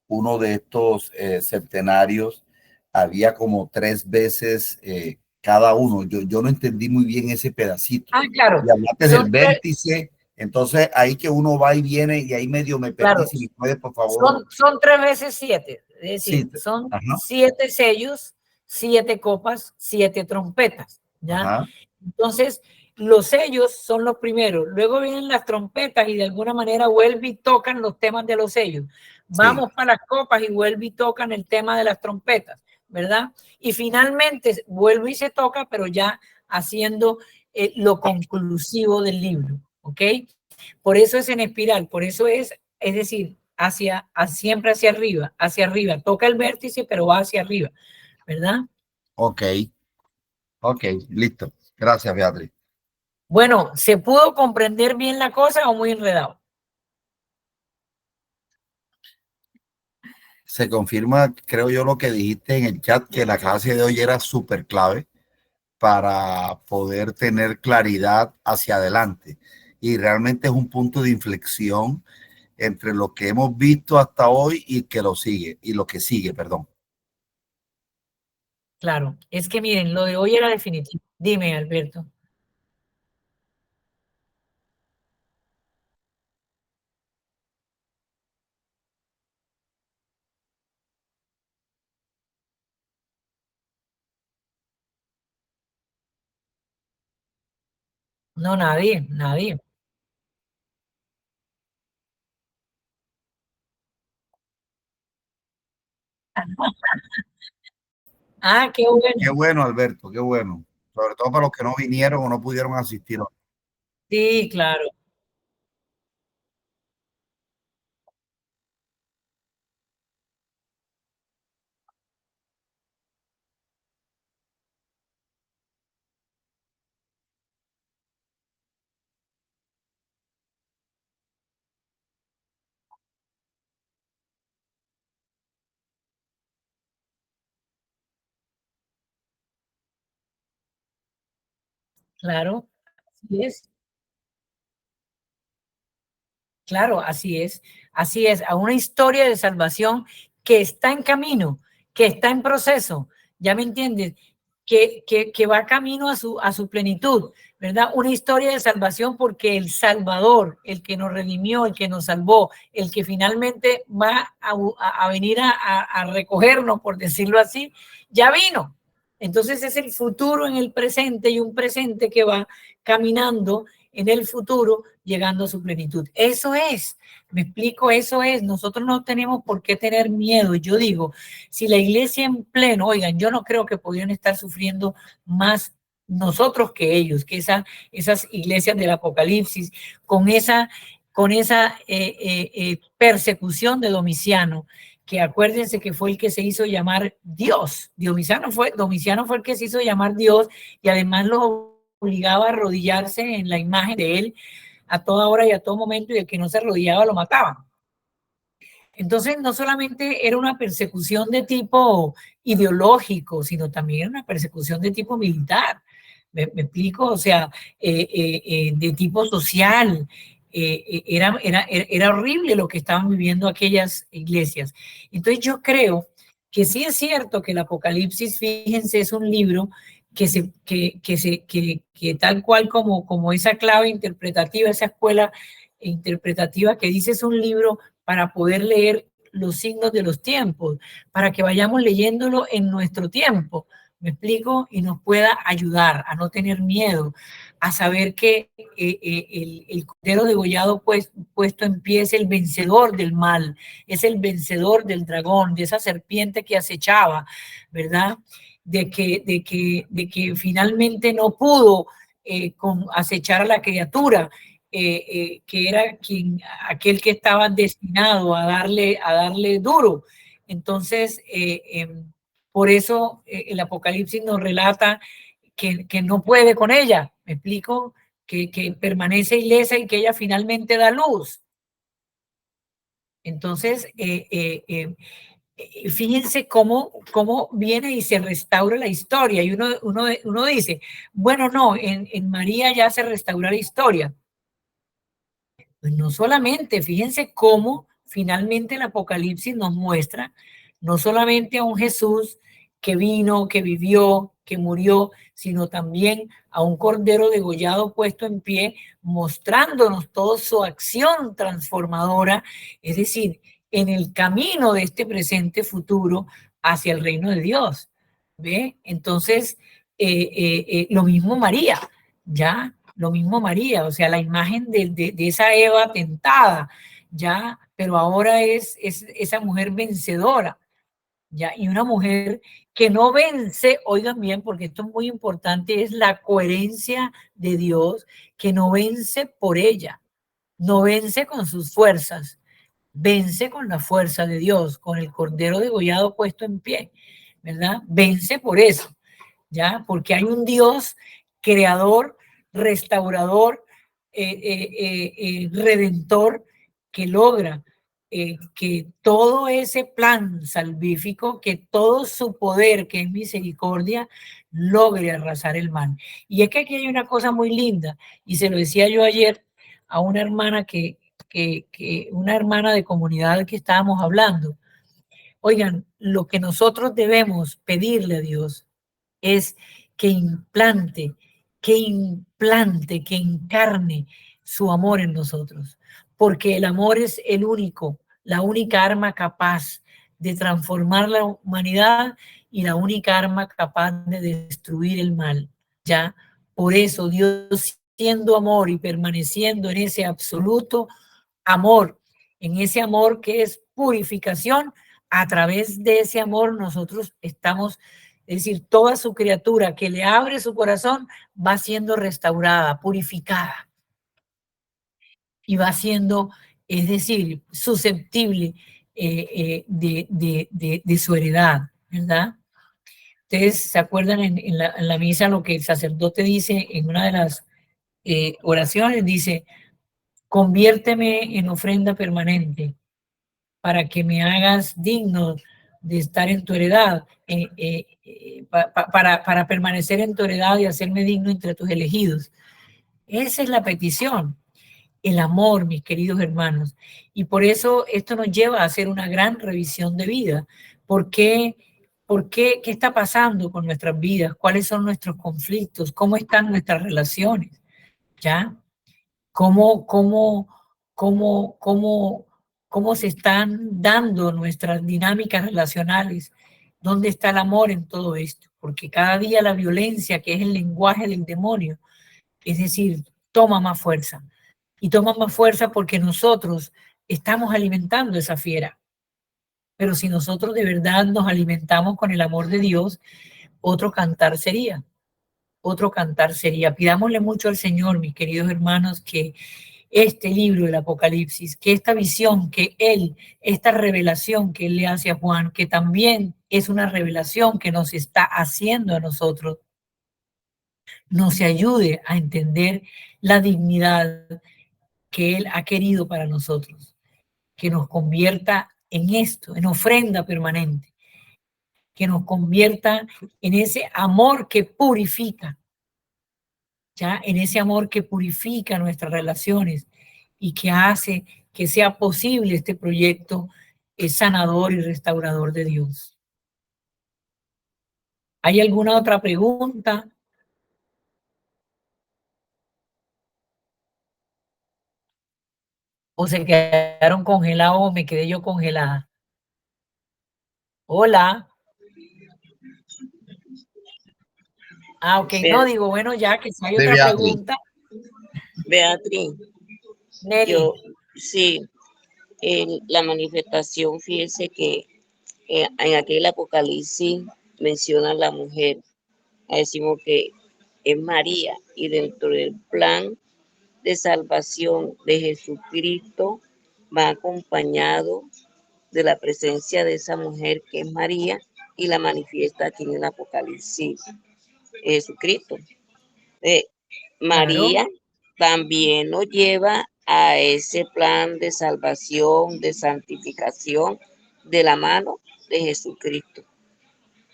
uno de estos centenarios había como 3 veces cada uno. Yo no entendí muy bien ese pedacito.
Ah, claro.
Y hablaste del vértice, entonces ahí que uno va y viene y ahí medio me perdí.
Claro.
Si me puedes, por favor.
Son 3 veces 7, es decir,
Sí.
son
Ajá.
7 sellos, 7 copas, 7 trompetas, ¿ya?
Ajá.
Entonces, los sellos son los primeros, luego vienen las trompetas y de alguna manera vuelve y tocan los temas de los sellos. Vamos
Sí.
para las copas y vuelve y tocan el tema de las trompetas, ¿verdad? Y finalmente vuelve y se toca, pero ya haciendo lo conclusivo del libro, ¿ok? Por eso es en espiral, por eso es decir, siempre hacia arriba, toca el vértice, pero va hacia arriba, ¿verdad?
Ok, listo. Gracias, Beatriz.
Bueno, ¿se pudo comprender bien la cosa o muy enredado?
Se confirma, creo yo, lo que dijiste en el chat, que la clase de hoy era súper clave para poder tener claridad hacia adelante. Y realmente es un punto de inflexión entre lo que hemos visto hasta hoy y que lo sigue, y lo que sigue, perdón.
Claro, es que miren, lo de hoy era definitivo. Dime, Alberto. No, nadie. Ah, qué bueno.
Qué bueno, Alberto, qué bueno. Sobre todo para los que no vinieron o no pudieron asistir.
Sí, claro. Claro, así es. Claro, así es, a una historia de salvación que está en camino, que está en proceso, ¿ya me entiendes? Que va camino a su plenitud, ¿verdad? Una historia de salvación porque el Salvador, el que nos redimió, el que nos salvó, el que finalmente va a venir a recogernos, por decirlo así, ya vino. Entonces es el futuro en el presente y un presente que va caminando en el futuro llegando a su plenitud. Eso es, me explico, eso es. Nosotros no tenemos por qué tener miedo. Yo digo, si la iglesia en pleno, oigan, yo no creo que podrían estar sufriendo más nosotros que ellos, que esas iglesias del Apocalipsis, con esa persecución de Domiciano, que acuérdense que fue el que se hizo llamar Dios. Domiciano fue el que se hizo llamar Dios y además los obligaba a arrodillarse en la imagen de él a toda hora y a todo momento, y el que no se arrodillaba lo mataban. Entonces, no solamente era una persecución de tipo ideológico, sino también era una persecución de tipo militar. ¿Me explico? O sea, de tipo social. Era horrible lo que estaban viviendo aquellas iglesias. Entonces, yo creo que sí es cierto que el Apocalipsis, fíjense, es un libro que tal cual como esa clave interpretativa, esa escuela interpretativa que dice es un libro para poder leer los signos de los tiempos, para que vayamos leyéndolo en nuestro tiempo, ¿me explico? Y nos pueda ayudar a no tener miedo, a saber que el cordero degollado puesto en pie es el vencedor del mal, es el vencedor del dragón, de esa serpiente que acechaba, ¿verdad? De que finalmente no pudo acechar a la criatura, que era aquel que estaba destinado a darle duro. Entonces, por eso el Apocalipsis nos relata que no puede con ella, ¿me explico? Que permanece ilesa y que ella finalmente da luz. Entonces, fíjense cómo viene y se restaura la historia. Y uno dice, bueno, no, en María ya se restaura la historia. Pues no solamente, fíjense cómo finalmente el Apocalipsis nos muestra no solamente a un Jesús que vino, que vivió, que murió, sino también a un cordero degollado puesto en pie, mostrándonos toda su acción transformadora, es decir, en el camino de este presente futuro hacia el reino de Dios. ¿Ve? Entonces, lo mismo María, ¿ya? Lo mismo María, o sea, la imagen de esa Eva tentada, ¿ya? Pero ahora es esa mujer vencedora, ¿ya? Y una mujer que no vence, oigan bien, porque esto es muy importante, es la coherencia de Dios, que no vence por ella, no vence con sus fuerzas, vence con la fuerza de Dios, con el cordero degollado puesto en pie, ¿verdad? Vence por eso, ¿ya? Porque hay un Dios creador, restaurador, redentor, que logra que todo ese plan salvífico, que todo su poder, que es misericordia, logre arrasar el mal. Y es que aquí hay una cosa muy linda, y se lo decía yo ayer a una hermana una hermana de comunidad que estábamos hablando. Oigan, lo que nosotros debemos pedirle a Dios es que implante, que encarne su amor en nosotros, porque el amor es la única arma capaz de transformar la humanidad y la única arma capaz de destruir el mal, ¿ya? Por eso Dios, siendo amor y permaneciendo en ese absoluto amor, en ese amor que es purificación, a través de ese amor nosotros estamos, es decir, toda su criatura que le abre su corazón va siendo restaurada, purificada y va siendo, es decir, susceptible de su heredad, ¿verdad? Ustedes se acuerdan en la misa lo que el sacerdote dice en una de las oraciones, dice, conviérteme en ofrenda permanente para que me hagas digno de estar en tu heredad, para permanecer en tu heredad y hacerme digno entre tus elegidos. Esa es la petición, el amor, mis queridos hermanos. Y por eso esto nos lleva a hacer una gran revisión de vida. ¿Por qué? ¿Qué está pasando con nuestras vidas? ¿Cuáles son nuestros conflictos? ¿Cómo están nuestras relaciones? ¿Ya? ¿Cómo se están dando nuestras dinámicas relacionales? ¿Dónde está el amor en todo esto? Porque cada día la violencia, que es el lenguaje del demonio, es decir, toma más fuerza. Y toma más fuerza porque nosotros estamos alimentando esa fiera. Pero si nosotros de verdad nos alimentamos con el amor de Dios, otro cantar sería. Otro cantar sería. Pidámosle mucho al Señor, mis queridos hermanos, que este libro del Apocalipsis, que esta visión que Él, esta revelación que Él le hace a Juan, que también es una revelación que nos está haciendo a nosotros, nos ayude a entender la dignidad que Él ha querido para nosotros, que nos convierta en esto, en ofrenda permanente, que nos convierta en ese amor que purifica, ya en ese amor que purifica nuestras relaciones y que hace que sea posible este proyecto sanador y restaurador de Dios. ¿Hay alguna otra pregunta? ¿O se quedaron congelados o me quedé yo congelada? Hola. Ah, ok. No, digo, bueno, ya que si hay otra pregunta.
Beatriz,
Nelly.
yo, sí, la manifestación, fíjese que en aquel Apocalipsis menciona a la mujer, decimos que es María, y dentro del plan de salvación de Jesucristo va acompañado de la presencia de esa mujer que es María y la manifiesta aquí en el Apocalipsis Jesucristo. María también nos lleva a ese plan de salvación, de santificación de la mano de Jesucristo.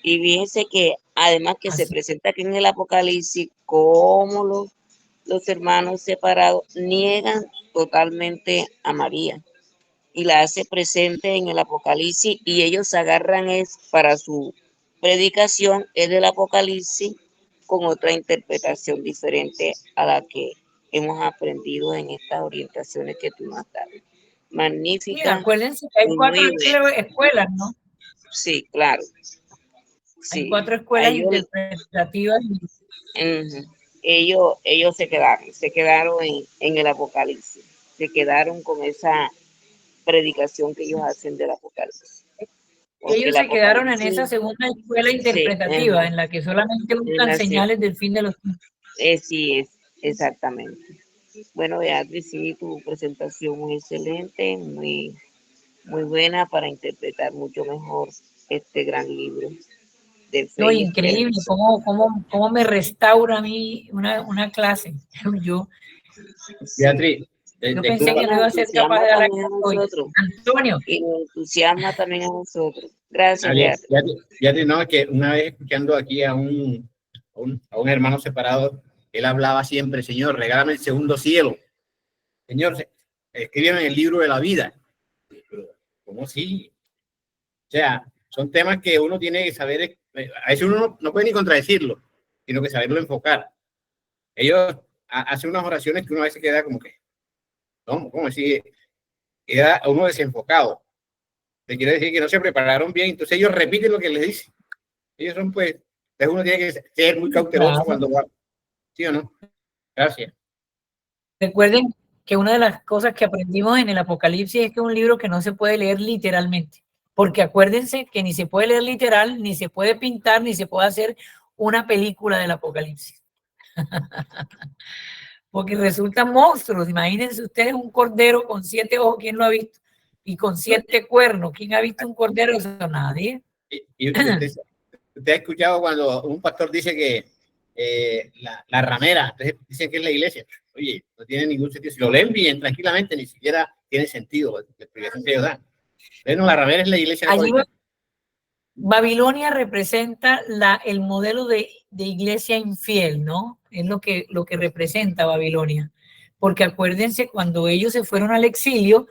Y fíjense que además que se presenta aquí en el Apocalipsis como los hermanos separados niegan totalmente a María y la hace presente en el Apocalipsis y ellos agarran es para su predicación es del Apocalipsis con otra interpretación diferente a la que hemos aprendido en estas orientaciones que tú nos has dado. Magnífica.
Sí, acuérdense que hay 4 escuelas, ¿no?
Sí, claro.
Hay
Sí.
4 escuelas interpretativas.
Ellos se quedaron en el Apocalipsis, se quedaron con esa predicación que ellos hacen del Apocalipsis. Porque
ellos se quedaron en esa segunda escuela interpretativa,
sí,
en la que solamente buscan señales del fin de los tiempos.
Sí, es, exactamente. Bueno, Beatriz, sí, tu presentación muy excelente, muy buena para interpretar mucho mejor este gran libro de fe
No,
y
increíble,
esperanza.
cómo me restaura a mí una clase. Yo
Beatriz,
pensé que no iba a ser capaz de dar aquí hoy. Antonio.
Y nos entusiasma también a nosotros. Gracias, Beatriz.
Beatriz, no, es que una vez escuchando aquí a un hermano separado, él hablaba siempre: Señor, regálame el segundo cielo. Señor, escríbeme en el libro de la vida. Pero, ¿cómo así? O sea, son temas que uno tiene que saber, a veces uno no puede ni contradecirlo, sino que saberlo enfocar. Ellos hacen unas oraciones que uno a veces queda como que, ¿cómo así? Queda uno desenfocado. Te quiere decir que no se prepararon bien, entonces ellos repiten lo que les dicen. Ellos son, pues, uno tiene que ser muy cauteloso cuando va. ¿Sí o no? Gracias.
Recuerden que una de las cosas que aprendimos en el Apocalipsis es que es un libro que no se puede leer literalmente, porque acuérdense que ni se puede leer literal, ni se puede pintar, ni se puede hacer una película del Apocalipsis. Porque resultan monstruos. Imagínense ustedes un cordero con 7 ojos, ¿quién lo ha visto? Y con 7 cuernos, ¿quién ha visto un cordero? Eso nadie.
Y usted ha escuchado cuando un pastor dice que la ramera, entonces dicen que es la iglesia. Oye, no tiene ningún sentido. Si lo leen bien, tranquilamente, ni siquiera tiene sentido la explicación que ellos dan. Bueno, la ramera es la iglesia.
Allí Babilonia representa el modelo de iglesia infiel, ¿no? Es lo que representa Babilonia. Porque acuérdense, cuando ellos se fueron al exilio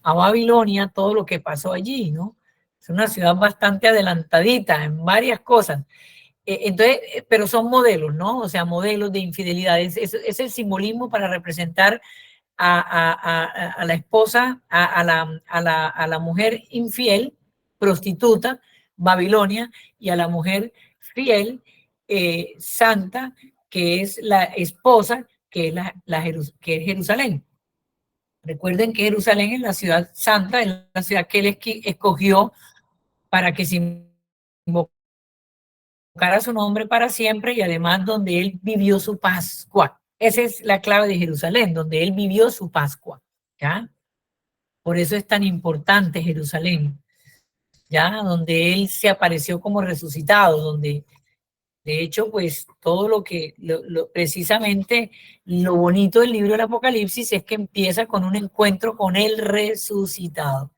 a Babilonia, todo lo que pasó allí, ¿no? Es una ciudad bastante adelantadita en varias cosas. Entonces, pero son modelos, ¿no? O sea, modelos de infidelidad. Es el simbolismo para representar a la esposa, a la mujer infiel, prostituta, Babilonia, y a la mujer fiel, santa, que es la esposa, que es, que es Jerusalén. Recuerden que Jerusalén es la ciudad santa, es la ciudad que él escogió para que se invocara su nombre para siempre, y además donde él vivió su Pascua. Esa es la clave de Jerusalén, donde él vivió su Pascua, ¿ya? Por eso es tan importante Jerusalén, ¿ya? Donde él se apareció como resucitado, donde de hecho, pues todo lo que, precisamente lo bonito del libro del Apocalipsis es que empieza con un encuentro con el resucitado.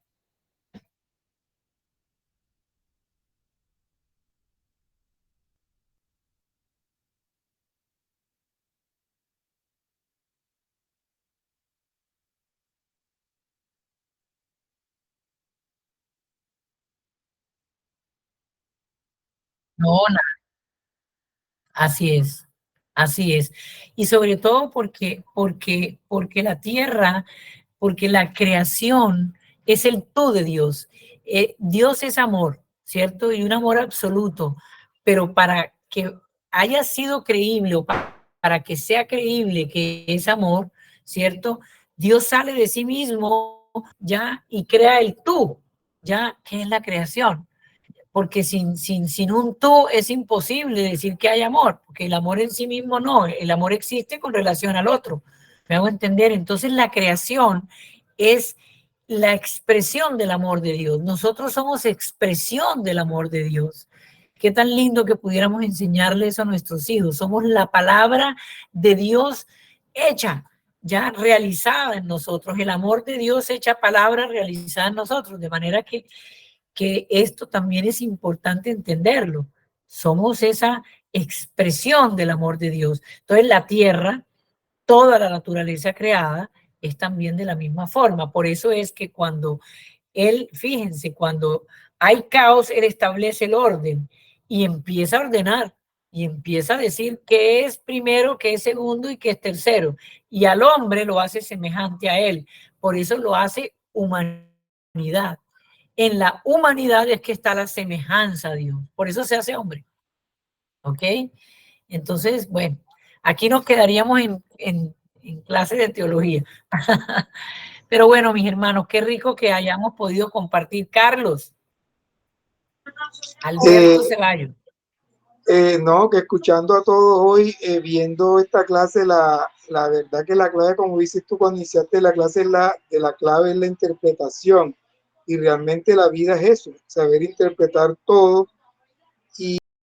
No, nada. Así es, así es. Y sobre todo porque la tierra, porque la creación es el todo de Dios. Dios es amor, ¿cierto? Y un amor absoluto. Pero para que haya sido creíble o para que sea creíble que es amor, ¿cierto? Dios sale de sí mismo ya y crea el tú, ya que es la creación. Porque sin un tú es imposible decir que hay amor, porque el amor en sí mismo no, el amor existe con relación al otro. ¿Me hago entender? Entonces la creación es la expresión del amor de Dios. Nosotros somos expresión del amor de Dios. Qué tan lindo que pudiéramos enseñarle eso a nuestros hijos. Somos la palabra de Dios hecha, ya realizada en nosotros. El amor de Dios hecha palabra realizada en nosotros. De manera que esto también es importante entenderlo. Somos esa expresión del amor de Dios. Entonces la tierra, toda la naturaleza creada, es también de la misma forma. Por eso es que cuando Él, fíjense, cuando hay caos, Él establece el orden y empieza a ordenar y empieza a decir qué es primero, qué es segundo y qué es tercero. Y al hombre lo hace semejante a Él. Por eso lo hace humanidad. En la humanidad es que está la semejanza a Dios. Por eso se hace hombre. ¿Ok? Entonces, bueno, aquí nos quedaríamos en clase de teología. Pero bueno, mis hermanos, qué rico que hayamos podido compartir. Carlos, Alberto Ceballos.
No, que escuchando a todos hoy, viendo esta clase, la verdad que la clave, como dices tú cuando iniciaste la clase, la clave es la interpretación. Y realmente la vida es eso, saber interpretar todo. Y